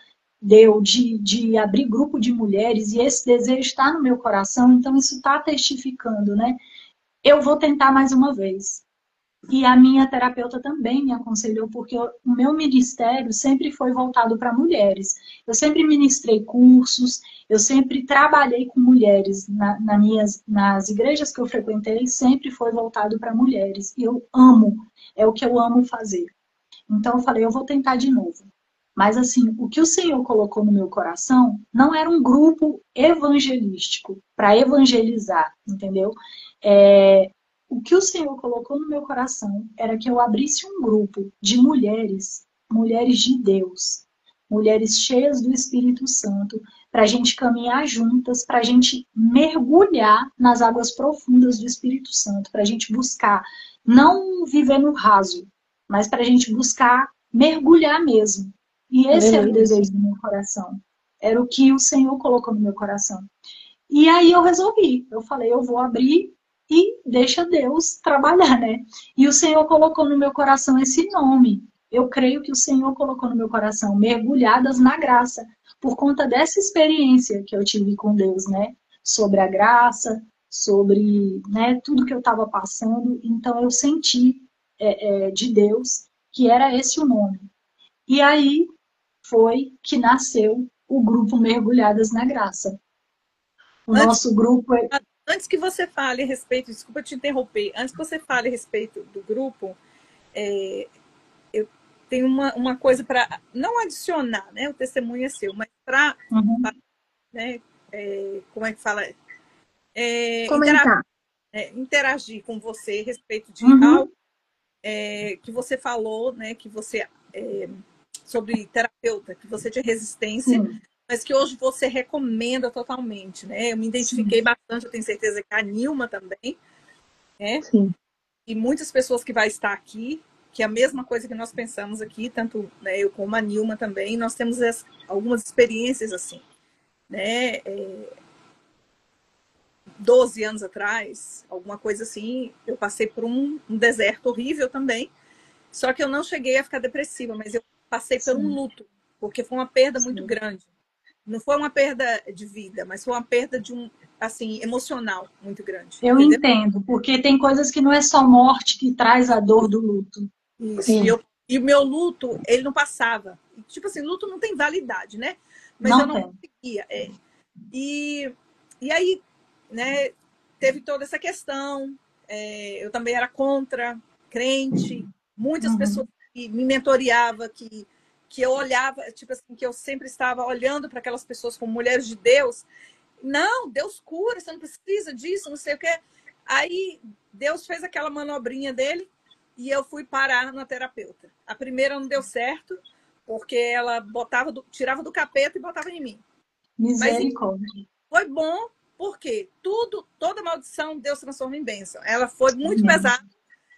deu de abrir grupo de mulheres, e esse desejo está no meu coração, então isso está testificando, né? Eu vou tentar mais uma vez. E a minha terapeuta também me aconselhou, porque o meu ministério sempre foi voltado para mulheres. Eu sempre ministrei cursos, eu sempre trabalhei com mulheres nas igrejas que eu frequentei, sempre foi voltado para mulheres. E eu amo, é o que eu amo fazer. Então eu falei, eu vou tentar de novo. Mas assim, o que o Senhor colocou no meu coração não era um grupo evangelístico, para evangelizar, entendeu? O que o Senhor colocou no meu coração era que eu abrisse um grupo de mulheres, mulheres de Deus, mulheres cheias do Espírito Santo, para a gente caminhar juntas, para a gente mergulhar nas águas profundas do Espírito Santo, para a gente buscar, não viver no raso, mas para a gente buscar mergulhar mesmo. E esse era o desejo do meu coração. Era o que o Senhor colocou no meu coração. E aí eu resolvi. Eu falei, eu vou abrir e deixa Deus trabalhar, né? E o Senhor colocou no meu coração esse nome. Eu creio que o Senhor colocou no meu coração, Mergulhadas na Graça, por conta dessa experiência que eu tive com Deus, né? Sobre a graça, sobre, né, tudo que eu estava passando. Então eu senti de Deus que era esse o nome. E aí foi que nasceu o grupo Mergulhadas na Graça. Nosso grupo é... Antes que você fale a respeito, desculpa te interromper, antes que você fale a respeito do grupo, eu tenho uma coisa para, não adicionar, né? O testemunho é seu, mas para, né, como é que fala? Interagir com você a respeito de algo que você falou, né? Que você, sobre terapeuta, que você tinha resistência, mas que hoje você recomenda totalmente, né? Eu me identifiquei bastante, eu tenho certeza que a Nilma também, né? Sim. E muitas pessoas que vai estar aqui, que é a mesma coisa que nós pensamos aqui, tanto, né, eu como a Nilma também, nós temos algumas experiências assim, né? 12 anos atrás, alguma coisa assim, eu passei por um deserto horrível também, só que eu não cheguei a ficar depressiva, mas eu passei por um luto, porque foi uma perda muito grande. Não foi uma perda de vida, mas foi uma perda de assim, emocional muito grande. Eu entendo, porque tem coisas que não é só morte que traz a dor do luto. Isso. E o meu luto, ele não passava. Tipo assim, luto não tem validade, né? Mas não, eu não conseguia. E aí, né, teve toda essa questão. Eu também era contra, crente. Muitas pessoas que me mentoreavam, que eu olhava, tipo assim, que eu sempre estava olhando para aquelas pessoas como mulheres de Deus. Não, Deus cura, você não precisa disso, não sei o quê. Aí Deus fez aquela manobrinha dele e eu fui parar na terapeuta. A primeira não deu certo, porque ela tirava do capeta e botava em mim. Misericórdia. Mas foi bom, porque toda maldição Deus transforma em bênção. Ela foi muito pesada,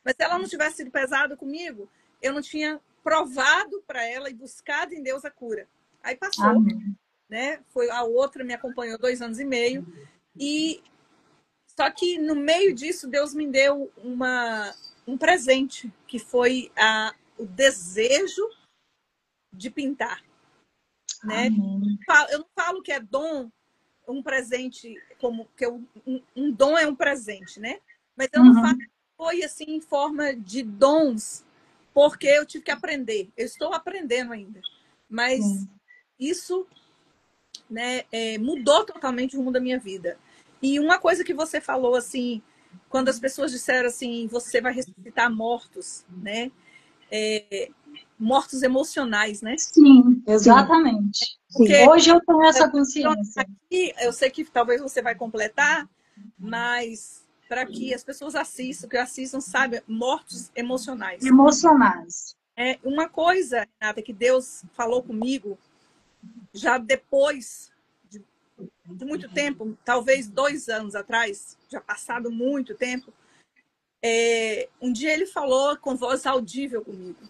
mas se ela não tivesse sido pesada comigo, eu não tinha provado para ela e buscado em Deus a cura. Aí passou, né? Foi a outra, me acompanhou 2 anos e meio. E só que no meio disso, Deus me deu um presente, que foi o desejo de pintar. Né? Eu não falo que é dom, um presente, como que um dom é um presente, né? Mas eu não falo que foi assim em forma de dons, porque eu tive que aprender. Eu estou aprendendo ainda. Mas isso, né, mudou totalmente o rumo da minha vida. E uma coisa que você falou, assim, quando as pessoas disseram assim, você vai ressuscitar mortos, né? Mortos emocionais, né? Sim, exatamente. Porque hoje eu tenho essa consciência. Aqui, eu sei que talvez você vai completar, mas para que as pessoas assistam, sabe, mortos emocionais. Emocionais. É uma coisa, Renata, que Deus falou comigo já depois de muito tempo, talvez 2 anos atrás, já passado muito tempo. Um dia ele falou com voz audível comigo,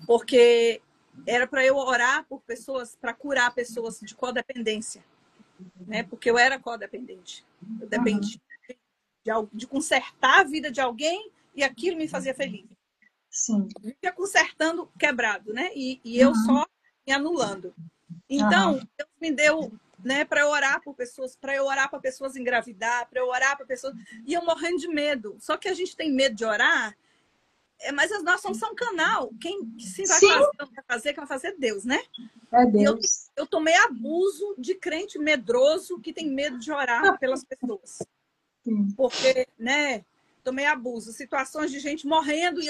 porque era para eu orar por pessoas, para curar pessoas de codependência, né? Porque eu era codependente. Eu dependia de consertar a vida de alguém e aquilo me fazia feliz. Sim. Eu ia consertando quebrado, né? E eu só me anulando. Então, Deus me deu, né, para eu orar por pessoas, para eu orar para pessoas engravidar, para eu orar para pessoas. E eu morrendo de medo. Só que a gente tem medo de orar, mas nós somos só um canal. Quem vai fazer é Deus, né? É Deus. Eu tomei abuso de crente medroso que tem medo de orar pelas pessoas. Sim. Porque, né, tomei abuso. Situações de gente morrendo e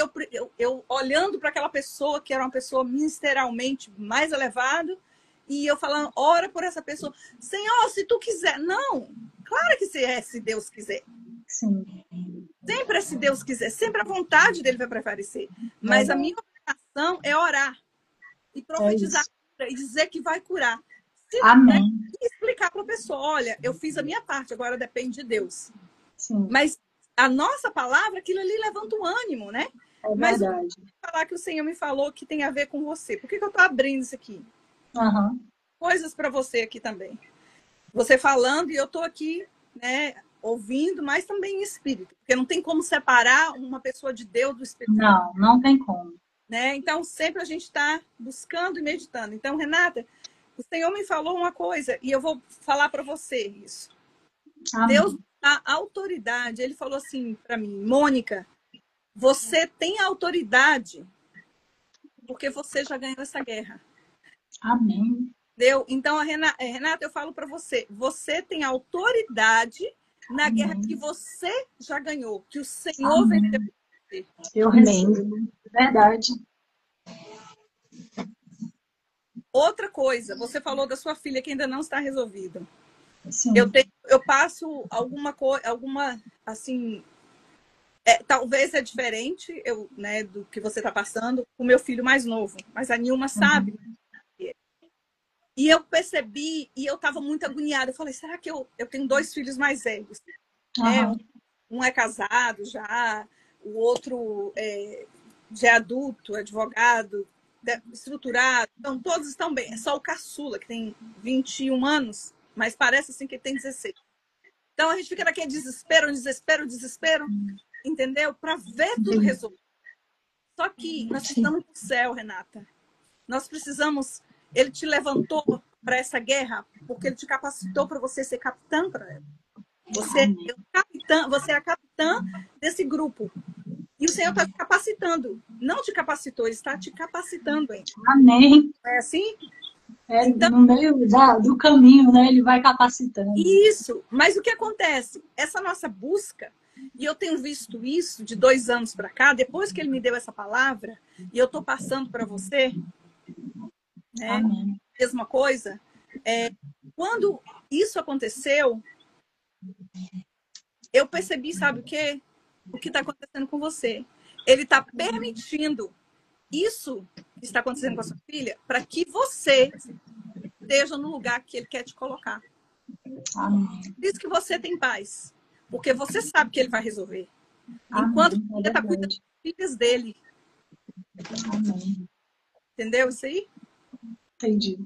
eu olhando para aquela pessoa que era uma pessoa ministerialmente mais elevada e eu falando, ora por essa pessoa. Senhor, se tu quiser. Não, claro que se Deus quiser. Sim. Sempre é se Deus quiser. Sempre a vontade dele vai prevalecer. Mas a minha oração é orar e profetizar e dizer que vai curar. Amém. Né, e explicar para a pessoa, olha, eu fiz a minha parte, agora depende de Deus. Sim. Mas a nossa palavra, aquilo ali levanta o ânimo, né? É mas verdade. eu vou falar que o Senhor me falou que tem a ver com você. Por que eu estou abrindo isso aqui? Coisas para você aqui também. Você falando e eu estou aqui, né, ouvindo, mas também em espírito. Porque não tem como separar uma pessoa de Deus do espírito. Não, não tem como. Né? Então, sempre a gente está buscando e meditando. Então, Renata, o Senhor me falou uma coisa e eu vou falar para você isso. Amém. Deus dá autoridade. Ele falou assim para mim, Mônica, você tem autoridade porque você já ganhou essa guerra. Amém. Entendeu? Então, Renata, eu falo para você, você tem autoridade na guerra que você já ganhou, que o Senhor venceu por você. Eu recebo. Verdade. Outra coisa, você falou da sua filha que ainda não está resolvida. Sim. Eu passo alguma assim, talvez é diferente né, do que você está passando com o meu filho mais novo, mas a Nilma sabe. E eu percebi, e eu estava muito agoniada. Eu falei, será que eu tenho 2 filhos mais velhos? Um é casado já, o outro já é adulto, advogado, estruturado. Então, todos estão bem. É só o caçula, que tem 21 anos, mas parece assim que ele tem 16. Então, a gente fica naquele desespero, entendeu? Para ver tudo resolvido. Só que nós precisamos do céu, Renata. Nós precisamos... Ele te levantou para essa guerra porque ele te capacitou para você ser capitã para ela. Você é a capitã desse grupo. E o Senhor está te capacitando. Não te capacitou, Ele está te capacitando, hein? Amém. É assim? Então, no meio do caminho, né? Ele vai capacitando. Isso. Mas o que acontece? Essa nossa busca, e eu tenho visto isso de 2 anos para cá, depois que Ele me deu essa palavra, e eu estou passando para você, né? Mesma coisa. Quando isso aconteceu, eu percebi, sabe o quê? O que está acontecendo com você. Ele está permitindo isso que está acontecendo com a sua filha para que você esteja no lugar que ele quer te colocar. Por isso que você tem paz. Porque você sabe que ele vai resolver. Enquanto você está cuidando das filhas dele. Entendeu isso aí? Entendi.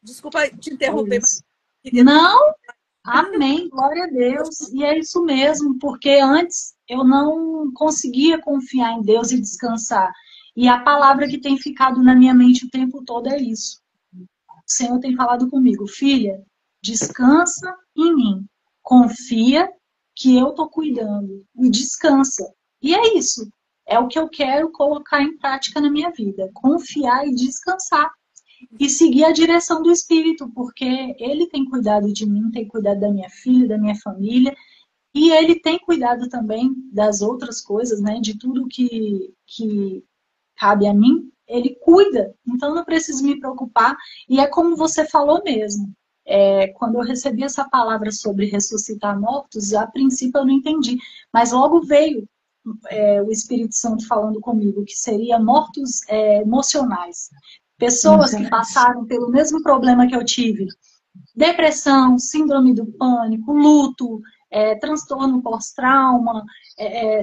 Desculpa te interromper. Mas... Não, amém, glória a Deus. E é isso mesmo, porque antes eu não conseguia confiar em Deus e descansar. E a palavra que tem ficado na minha mente o tempo todo é isso. O Senhor tem falado comigo, filha, descansa em mim. Confia que eu estou cuidando. E descansa. E é isso. É o que eu quero colocar em prática na minha vida. Confiar e descansar. E seguir a direção do Espírito, porque Ele tem cuidado de mim, tem cuidado da minha filha, da minha família, e Ele tem cuidado também das outras coisas, né? De tudo que cabe a mim, Ele cuida. Então, não preciso me preocupar. E é como você falou mesmo. Quando eu recebi essa palavra sobre ressuscitar mortos, a princípio eu não entendi, mas logo veio o Espírito Santo falando comigo, que seria mortos emocionais. Pessoas que passaram pelo mesmo problema que eu tive, depressão, síndrome do pânico, luto, transtorno pós-trauma,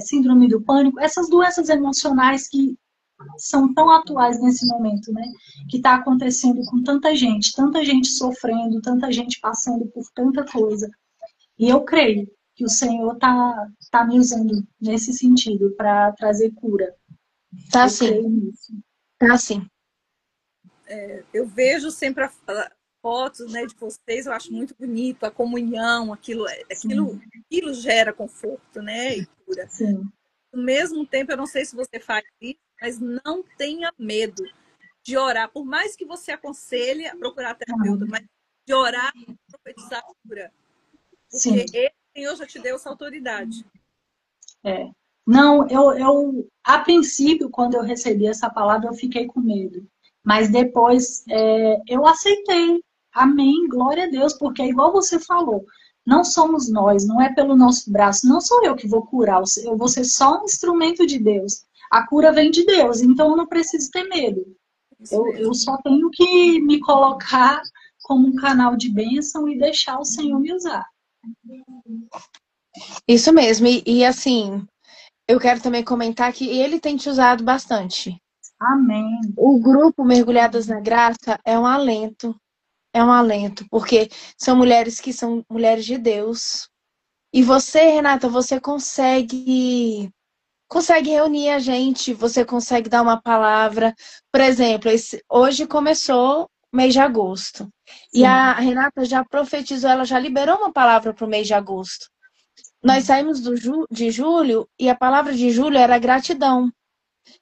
síndrome do pânico, essas doenças emocionais que são tão atuais nesse momento, né? Que está acontecendo com tanta gente sofrendo, tanta gente passando por tanta coisa. E eu creio que o Senhor tá me usando nesse sentido para trazer cura. Tá sim. Tá sim. Eu vejo sempre fotos, né, de vocês, eu acho muito bonito, a comunhão, aquilo gera conforto, né, e cura. Sim. Ao mesmo tempo, eu não sei se você faz isso, mas não tenha medo de orar, por mais que você aconselhe a procurar terapeuta, mas de orar e profetizar a cura. Porque o Senhor já te deu essa autoridade. Não, a princípio, quando eu recebi essa palavra, eu fiquei com medo. Mas depois eu aceitei. Amém, glória a Deus, porque é igual você falou, não somos nós, não é pelo nosso braço, não sou eu que vou curar, eu vou ser só um instrumento de Deus. A cura vem de Deus, então eu não preciso ter medo. Eu só tenho que me colocar como um canal de bênção e deixar o Senhor me usar. Isso mesmo, e assim, eu quero também comentar que ele tem te usado bastante. Amém. O grupo Mergulhadas na Graça é um alento, porque são mulheres que são mulheres de Deus. E você, Renata, você consegue reunir a gente, você consegue dar uma palavra. Por exemplo, hoje começou o mês de agosto. Sim. E a Renata já profetizou, ela já liberou uma palavra para o mês de agosto. Nós saímos de julho e a palavra de julho era gratidão.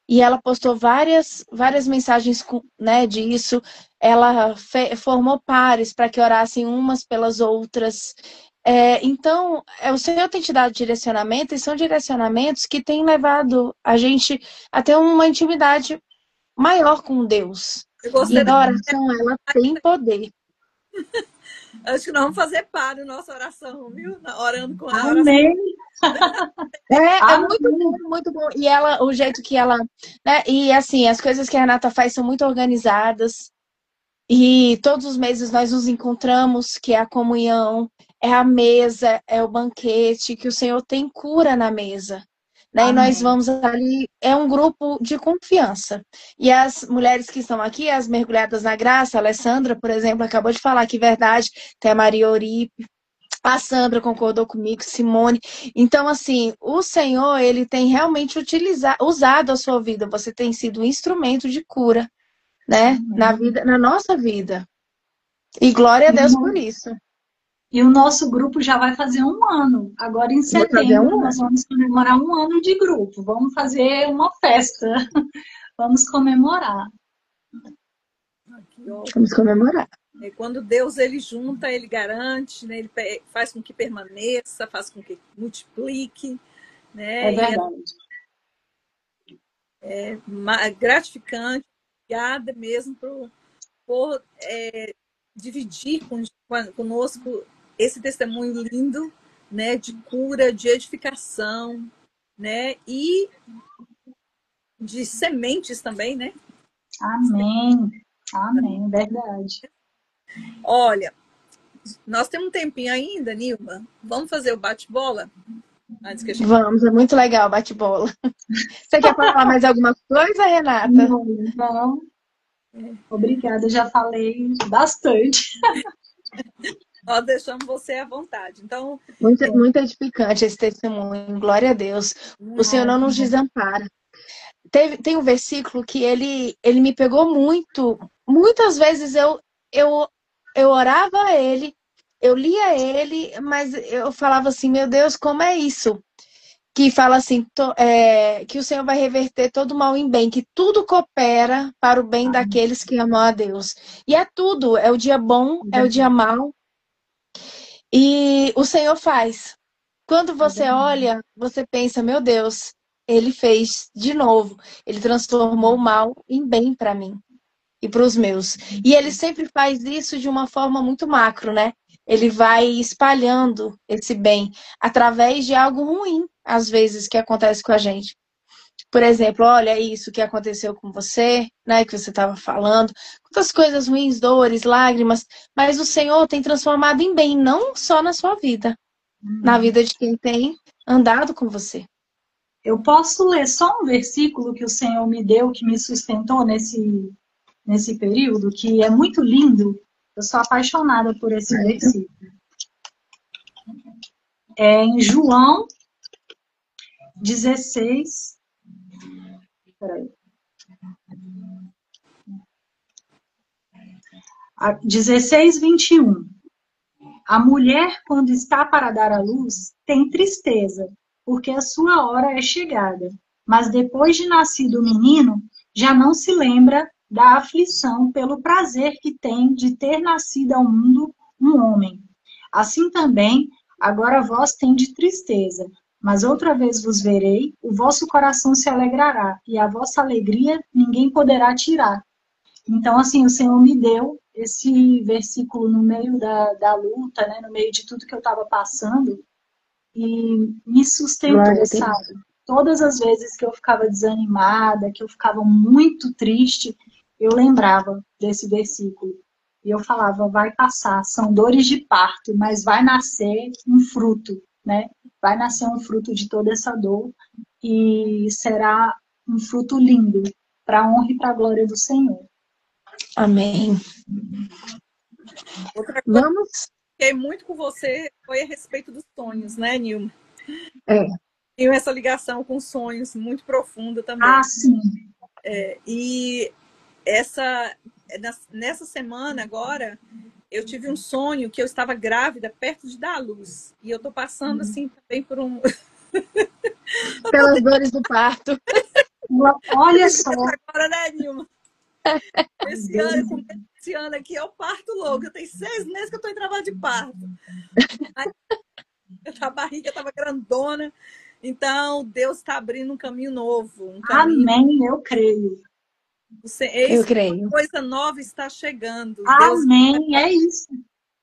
E ela postou várias mensagens, né, disso. Ela formou pares para que orassem umas pelas outras. Então, o Senhor tem te dado direcionamento, e são direcionamentos que têm levado a gente a ter uma intimidade maior com Deus. E a oração, ela tem poder. Acho que nós vamos fazer par nossa oração, viu? Orando com a oração. Amém. Muito bom. E o jeito que ela... Né? E assim, as coisas que a Renata faz são muito organizadas. E todos os meses nós nos encontramos, que é a comunhão, é a mesa, é o banquete, que o Senhor tem cura na mesa. Né? E nós vamos ali, é um grupo de confiança. E as mulheres que estão aqui, as mergulhadas na graça, a Alessandra, por exemplo, acabou de falar que verdade, tem a Maria Oripe, a Sandra concordou comigo, Simone. Então, assim, o Senhor, ele tem realmente usado a sua vida. Você tem sido um instrumento de cura, né? Na nossa vida. E glória a Deus por isso. E o nosso grupo já vai fazer 1 ano. Agora, em setembro, nós vamos comemorar 1 ano de grupo. Vamos fazer uma festa. Vamos comemorar. Vamos comemorar. Quando Deus ele junta, ele garante, né? Ele faz com que permaneça, faz com que multiplique. Né? É verdade. É gratificante. Obrigada mesmo por dividir conosco esse testemunho lindo, né? De cura, de edificação, né? E de sementes também, né? Amém. Amém, verdade. Olha, nós temos um tempinho ainda, Nilma. Vamos fazer o bate-bola? Vamos, é muito legal o bate-bola. Você quer falar mais alguma coisa, Renata? Não. Obrigada, já falei bastante. Nós deixamos você à vontade. Então, muito edificante esse testemunho. Glória a Deus. O Senhor não nos desampara. Tem um versículo que ele me pegou muito. Muitas vezes eu orava a ele, eu lia ele, mas eu falava assim, meu Deus, como é isso? Que fala assim, que o Senhor vai reverter todo mal em bem, que tudo coopera para o bem daqueles que amam a Deus. E é tudo, é o dia bom, é o dia mau. E o Senhor faz. Quando você olha, você pensa, meu Deus, ele fez de novo. Ele transformou o mal em bem para mim. e para os meus. E ele sempre faz isso de uma forma muito macro, né? Ele vai espalhando esse bem através de algo ruim, às vezes, que acontece com a gente. Por exemplo, olha isso que aconteceu com você, né? Que você estava falando. Quantas coisas ruins, dores, lágrimas. Mas o Senhor tem transformado em bem, não só na sua vida, na vida de quem tem andado com você. Eu posso ler só um versículo que o Senhor me deu, que me sustentou nesse período, que é muito lindo. Eu sou apaixonada por esse versículo. É em João 16. Peraí. 16, 21. A mulher, quando está para dar à luz, tem tristeza, porque a sua hora é chegada. Mas depois de nascido o menino, já não se lembra da aflição pelo prazer que tem de ter nascido ao mundo um homem. Assim também, agora vós tendes tristeza, mas outra vez vos verei, o vosso coração se alegrará, e a vossa alegria ninguém poderá tirar. Então, assim, o Senhor me deu esse versículo no meio da luta, né, no meio de tudo que eu estava passando, e me sustentou, sabe? Todas as vezes que eu ficava desanimada, que eu ficava muito triste, eu lembrava desse versículo. E eu falava, vai passar, são dores de parto, mas vai nascer um fruto, né? Vai nascer um fruto de toda essa dor e será um fruto lindo, para a honra e para a glória do Senhor. Amém. Outra coisa Vamos. Que fiquei muito com você foi a respeito dos sonhos, né, Nilma? Tenho essa ligação com sonhos muito profunda também. Ah, sim. E nessa semana agora, eu tive um sonho que eu estava grávida, perto de dar à luz. E eu estou passando, assim, também por um... Pelas dores do parto. Olha só. Agora, né, Nilma? Esse ano aqui é o parto louco. Eu tenho 6 meses que eu estou em trabalho de parto. Aí, a barriga estava grandona. Então, Deus está abrindo um caminho novo. Um caminho... Amém, eu creio. Eu creio. Uma coisa nova está chegando. Amém, Deus... é isso.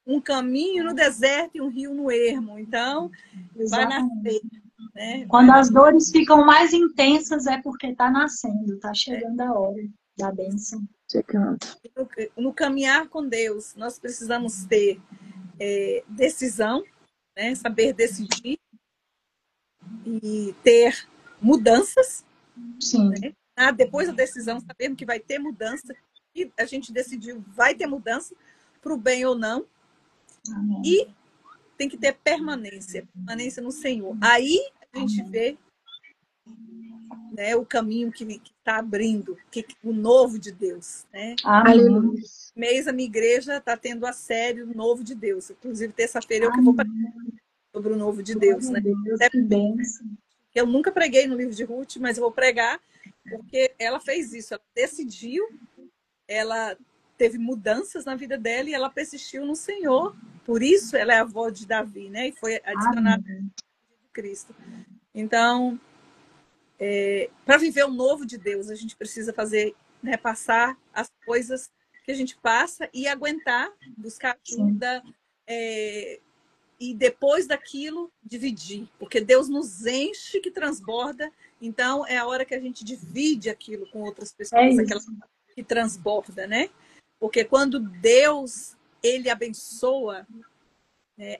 Um caminho no deserto e um rio no ermo. Então, exatamente. Vai nascer. Né? Quando as dores ficam mais intensas é porque está nascendo, está chegando a hora da bênção. Chegando. No caminhar com Deus, nós precisamos ter decisão, né? Saber decidir e ter mudanças. Sim. Né? Depois da decisão, sabemos que vai ter mudança e a gente decidiu, vai ter mudança para o bem ou não. Amém. E tem que ter permanência no Senhor. Aí a gente vê, né, o caminho que está abrindo, o novo de Deus. Né? Amém. Esse mês a minha igreja está tendo a série o Novo de Deus. Inclusive, terça-feira eu vou pregar sobre o Novo de Deus. Né? Deus, que bênção. Eu nunca preguei no livro de Ruth, mas eu vou pregar porque ela fez isso. Ela decidiu, ela teve mudanças na vida dela e ela persistiu no Senhor. Por isso ela é a avó de Davi, né? E foi adicionada de Cristo. Então, para viver o novo de Deus, a gente precisa fazer, né, passar as coisas que a gente passa e aguentar, buscar ajuda, e depois daquilo, dividir. Porque Deus nos enche que transborda, então é a hora que a gente divide aquilo com outras pessoas, aquela que transborda, né? Porque quando Deus, ele abençoa,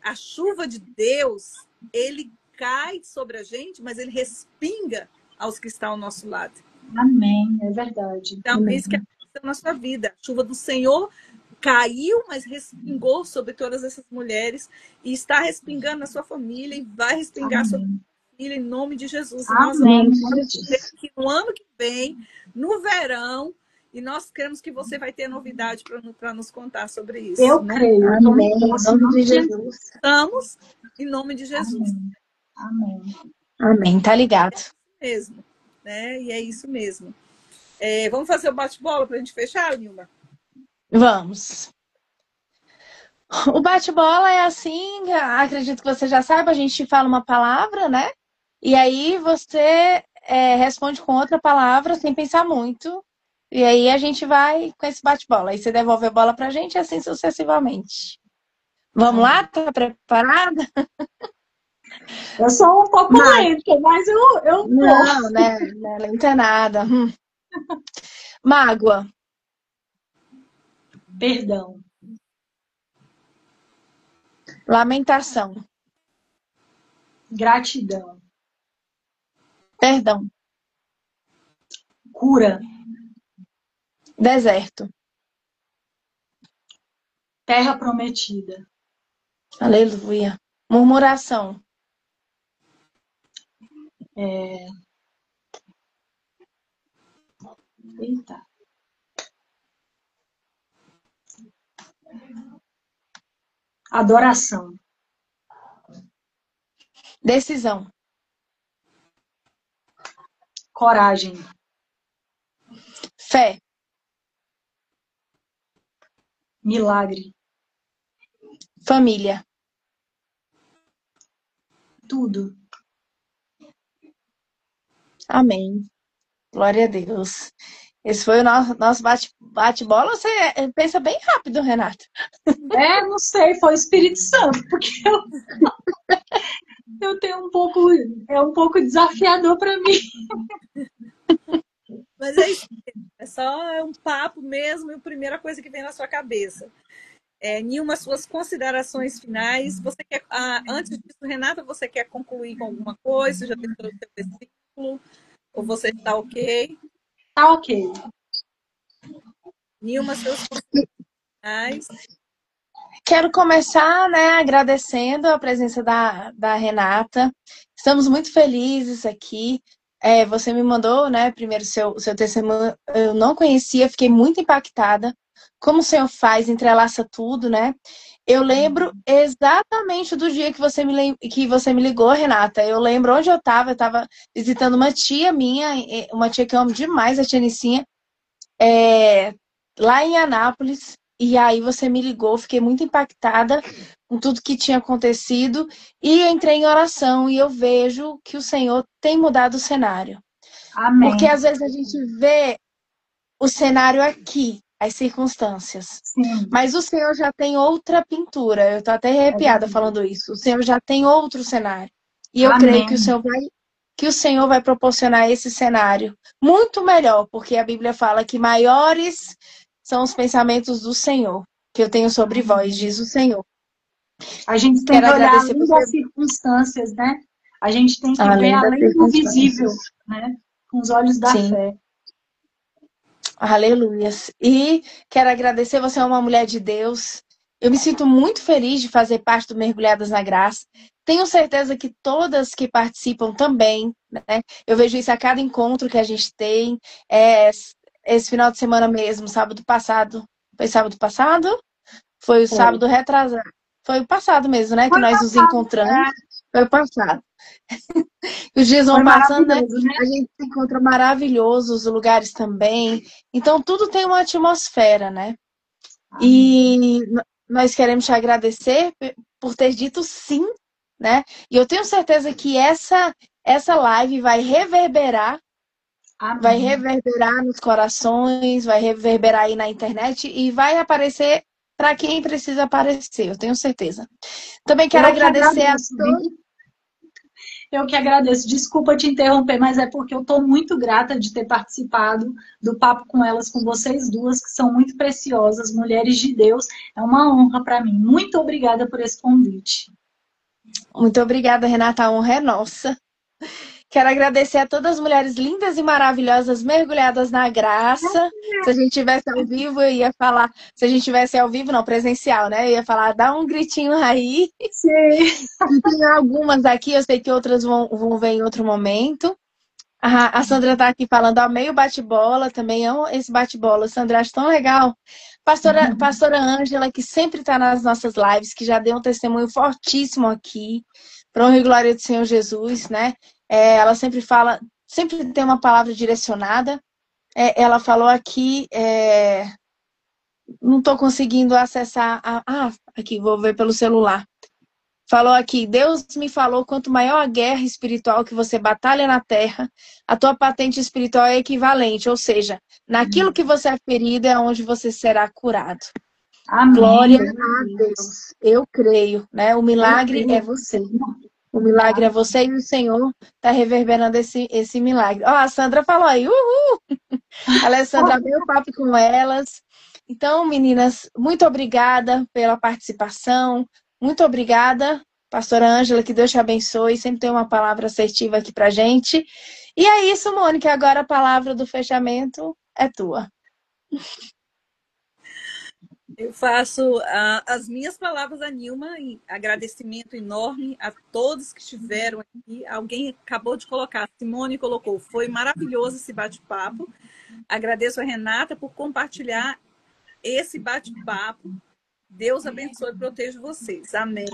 a chuva de Deus, ele cai sobre a gente, mas ele respinga aos que estão ao nosso lado. Amém, é verdade. Então, Amém. isso que aconteceu na sua vida. A chuva do Senhor caiu, mas respingou sobre todas essas mulheres e está respingando na sua família e vai respingar sobre a sua família em nome de Jesus. Amém. Nós vamos ter que no ano que vem, no verão, e nós queremos que você vai ter novidade para nos contar sobre isso. Eu creio. Amém. Em nome de Jesus. Estamos em nome de Jesus. Amém. Amém. Tá ligado. É isso mesmo. Né? E é isso mesmo. Vamos fazer o bate-bola para a gente fechar, Nilma? Vamos. O bate-bola é assim, acredito que você já saiba, a gente fala uma palavra, né? E aí você responde com outra palavra sem pensar muito. e aí a gente vai com esse bate-bola. Aí você devolve a bola pra gente e assim sucessivamente. Vamos lá? Tá preparada? Eu sou um pouco lenta, mas eu não, né? Não é nada. Mágoa. Perdão. Lamentação. Gratidão. Perdão. Cura. Deserto. Terra prometida. Aleluia. Murmuração. Eita. Adoração. Decisão. Coragem. Fé. Milagre. Família. Tudo. Amém. Glória a Deus. Esse foi o nosso bate-bola. Você pensa bem rápido, Renata. Não sei, foi o Espírito Santo, porque eu tenho um pouco desafiador para mim. Mas é isso, é só um papo mesmo e a primeira coisa que vem na sua cabeça. Nilma, suas considerações finais. Você quer, antes disso, Renata, você quer concluir com alguma coisa? Você já tem o seu versículo? Ou você está ok? Tá ok. Nilma, suas considerações finais. Quero começar, né, agradecendo a presença da Renata. Estamos muito felizes aqui. Você me mandou, né, primeiro seu testemunho, eu não conhecia, fiquei muito impactada. Como o Senhor faz, entrelaça tudo, né? Eu lembro exatamente do dia que você me ligou, Renata. Eu lembro onde eu estava visitando uma tia minha, uma tia que eu amo demais, a tia Nicinha, lá em Anápolis. E aí você me ligou, fiquei muito impactada com tudo que tinha acontecido e entrei em oração e eu vejo que o Senhor tem mudado o cenário. Amém. Porque às vezes a gente vê o cenário aqui, as circunstâncias. Sim. Mas o Senhor já tem outra pintura. Eu tô até arrepiada falando isso. O Senhor já tem outro cenário. E eu creio que o Senhor vai proporcionar esse cenário muito melhor, porque a Bíblia fala que maiores são os pensamentos do Senhor que eu tenho sobre vós, diz o Senhor. A gente tem que olhar além das circunstâncias, né? A gente tem que ver além do visível, né? Com os olhos da fé. Aleluia. E quero agradecer, você é uma mulher de Deus. Eu me sinto muito feliz de fazer parte do Mergulhadas na Graça. Tenho certeza que todas que participam também, né? Eu vejo isso a cada encontro que a gente tem. Esse final de semana mesmo, sábado passado. Foi sábado passado? Foi o sábado retrasado. Foi o passado mesmo, né? Que nós nos encontramos. Foi o passado. Os dias vão passando, né? A gente se encontra maravilhoso, os lugares também. Então, tudo tem uma atmosfera, né? E nós queremos te agradecer por ter dito sim, né? E eu tenho certeza que essa live vai reverberar. Amém. Vai reverberar nos corações, vai reverberar aí na internet e vai aparecer para quem precisa aparecer, eu tenho certeza. Também quero agradecer a todos. Eu que agradeço. Desculpa te interromper, mas é porque eu estou muito grata de ter participado do Papo com Elas, com vocês duas, que são muito preciosas, mulheres de Deus. É uma honra para mim. Muito obrigada por esse convite. Muito obrigada, Renata. A honra é nossa. Quero agradecer a todas as mulheres lindas e maravilhosas mergulhadas na graça. Se a gente tivesse ao vivo, eu ia falar... Se a gente tivesse ao vivo, não, presencial, né? Eu ia falar, dá um gritinho aí. Sim. E tem algumas aqui, eu sei que outras vão ver em outro momento. A Sandra tá aqui falando, amei o bate-bola, também amo esse bate-bola. Sandra, acho tão legal. Pastora Ângela, que sempre está nas nossas lives, que já deu um testemunho fortíssimo aqui. Para honra e glória do Senhor Jesus, né? Ela sempre fala, sempre tem uma palavra direcionada. Ela falou aqui, não estou conseguindo acessar. Aqui, vou ver pelo celular. falou aqui, Deus me falou, quanto maior a guerra espiritual que você batalha na terra, a tua patente espiritual é equivalente, ou seja, naquilo que você é ferido é onde você será curado. Amém. Glória a Deus. Eu creio, né? O milagre é você. O milagre é você e o Senhor está reverberando esse milagre. Ó, a Sandra falou aí, uhul! A Alessandra abriu o papo com elas. Então, meninas, muito obrigada pela participação. Muito obrigada, pastora Ângela, que Deus te abençoe. Sempre tem uma palavra assertiva aqui pra gente. E é isso, Mônica. Agora a palavra do fechamento é tua. Eu faço as minhas palavras a Nilma, em agradecimento enorme a todos que estiveram aqui. Alguém acabou de colocar, a Simone colocou, foi maravilhoso esse bate-papo. Agradeço a Renata por compartilhar esse bate-papo. Deus abençoe e proteja vocês. Amém.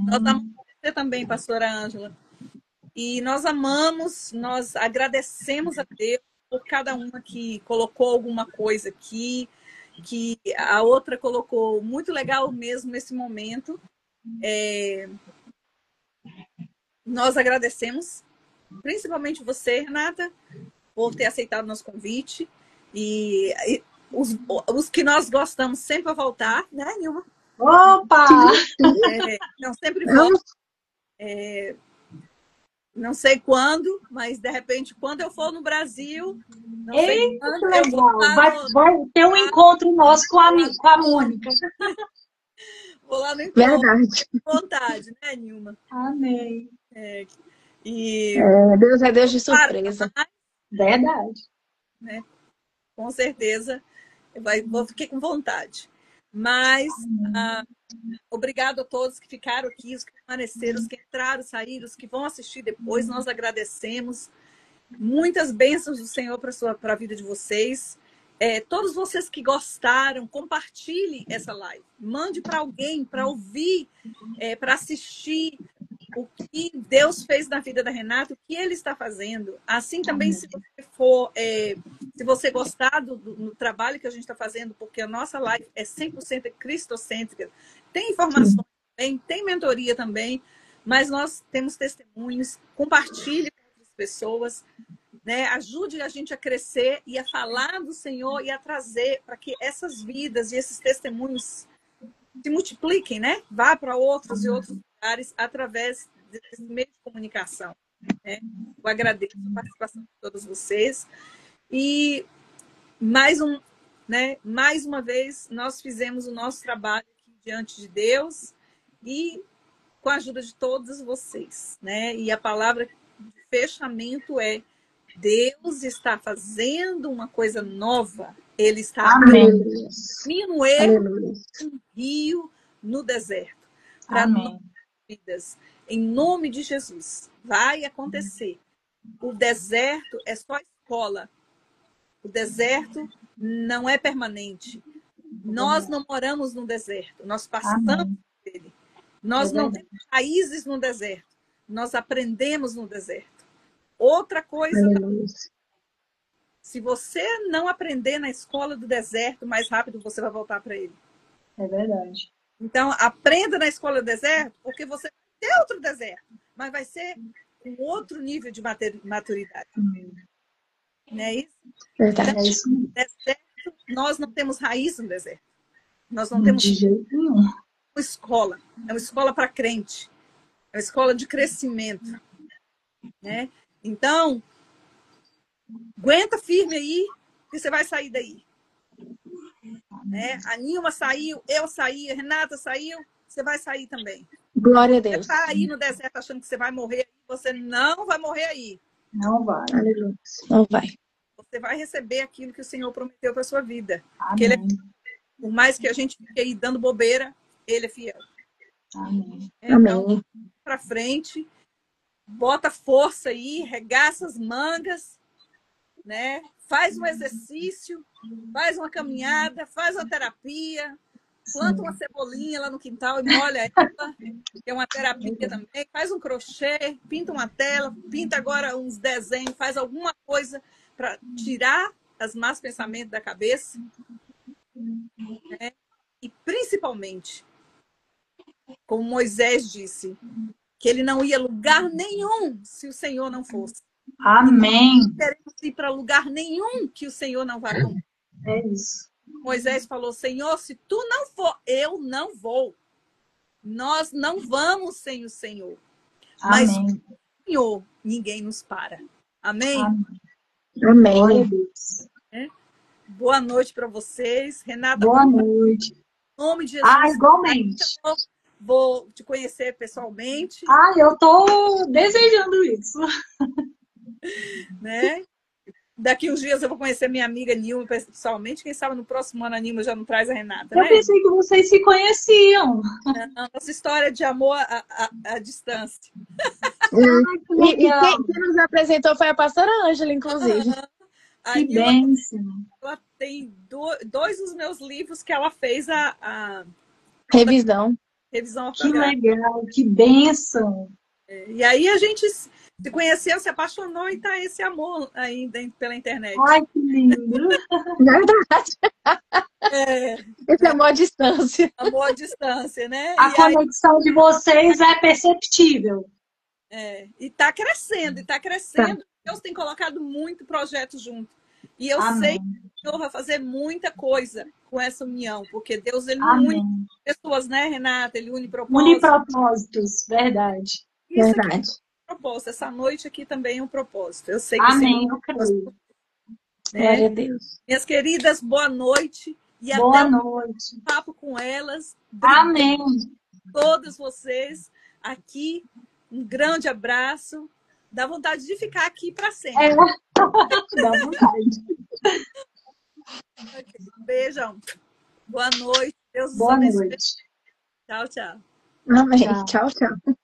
Nós amamos você também, pastora Ângela. E nós amamos, nós agradecemos a Deus por cada uma que colocou alguma coisa aqui, que a outra colocou muito legal mesmo nesse momento. Nós agradecemos, principalmente você, Renata, por ter aceitado o nosso convite. E os que nós gostamos sempre vão voltar, né, Nilma? Opa! Não, sempre voltam. Não sei quando, mas de repente, quando eu for no Brasil, não sei quando, eu vou lá vai ter um encontro nosso com a Mônica. Vou lá no encontro. Verdade. Com vontade, né, Nilma? Amém. Deus é Deus de surpresa. Verdade. Né? Com certeza, fiquei com vontade. Mas, obrigado a todos que ficaram aqui, os que permaneceram, os que entraram, saíram, os que vão assistir depois. Nós agradecemos. Muitas bênçãos do Senhor para a vida de vocês. Todos vocês que gostaram, compartilhem essa live. Mande para alguém, para ouvir, para assistir o que Deus fez na vida da Renata, o que Ele está fazendo. Assim também, se você gostar do trabalho que a gente está fazendo, porque a nossa live é 100% cristocêntrica, tem informações também, tem mentoria também, mas nós temos testemunhos, compartilhe com outras pessoas, né? Ajude a gente a crescer e a falar do Senhor e a trazer para que essas vidas e esses testemunhos se multipliquem, né? Vá para outros e outros lugares através desse meio de comunicação. Né? Eu agradeço a participação de todos vocês. E mais uma vez, nós fizemos o nosso trabalho aqui diante de Deus e com a ajuda de todos vocês. Né? E a palavra de fechamento é: Deus está fazendo uma coisa nova. Ele está abrindo um rio no deserto para nossas vidas. Em nome de Jesus, vai acontecer. O deserto é só escola. O deserto não é permanente. Nós não moramos no deserto. Nós passamos por ele. Nós não temos raízes no deserto. Nós aprendemos no deserto. Outra coisa, se você não aprender na escola do deserto, mais rápido você vai voltar para ele. É verdade. Então, aprenda na escola do deserto, porque você vai ter outro deserto, mas vai ser com outro nível de maturidade. Não é isso? Verdade. Então, no deserto, nós não temos raiz no deserto. Nós não temos uma escola. É uma escola para crente. É uma escola de crescimento. Né? Então, aguenta firme aí, que você vai sair daí. Né? A Nilma saiu, eu saí, a Renata saiu, você vai sair também. Glória a Deus. Você está aí no deserto achando que você vai morrer, você não vai morrer aí. Não vai. Aleluia. Não vai. Você vai receber aquilo que o Senhor prometeu para a sua vida. Porque ele por mais que a gente fique aí dando bobeira, ele é fiel. Amém. Então, para frente, bota força aí, regaça as mangas, né? Faz um exercício, faz uma caminhada, faz uma terapia, planta uma cebolinha lá no quintal e molha ela, que é uma terapia também, faz um crochê, pinta uma tela, pinta agora uns desenhos, faz alguma coisa para tirar os maus pensamentos da cabeça. Né? E principalmente, como Moisés disse, que ele não ia a lugar nenhum se o Senhor não fosse. Amém. Não queremos ir para lugar nenhum que o Senhor não vá com. É isso. Moisés falou, Senhor, se tu não for, eu não vou. Nós não vamos sem o Senhor. Mas Amém. o Senhor, ninguém nos para. Amém? Amém. Boa noite para vocês. Renata, boa noite. Em nome de Jesus. Igualmente. Vou te conhecer pessoalmente. Eu tô desejando isso. Né? Daqui uns dias eu vou conhecer minha amiga Nilma pessoalmente. Quem sabe no próximo ano a Nilma já não traz a Renata, né? Eu pensei que vocês se conheciam. A nossa história de amor à distância. E quem nos apresentou foi a pastora Ângela, inclusive. Que bênção. Ela tem dois dos meus livros que ela fez a revisão. Que legal, que bênção. E aí a gente se conheceu, se apaixonou e tá esse amor ainda pela internet. Ai, que lindo. Verdade. Esse amor à distância. Amor à distância, né? A conexão de vocês é perceptível. E tá crescendo, Tá. Deus tem colocado muito projeto junto. E eu sei que o Senhor vai fazer muita coisa com essa união, porque Deus, ele une pessoas, né, Renata? Ele une propósitos. Une propósitos, verdade. Isso aqui é um propósito. Essa noite aqui também é um propósito. Eu sei que Amém, eu creio. Glória a Deus. Minhas queridas, boa noite. E boa até noite. Um papo com elas. Amém. Todos vocês aqui. Um grande abraço. Dá vontade de ficar aqui para sempre. Dá vontade. Beijão. Boa noite. Deus boa abençoe. Noite. Tchau, tchau. Amém. Tchau, tchau.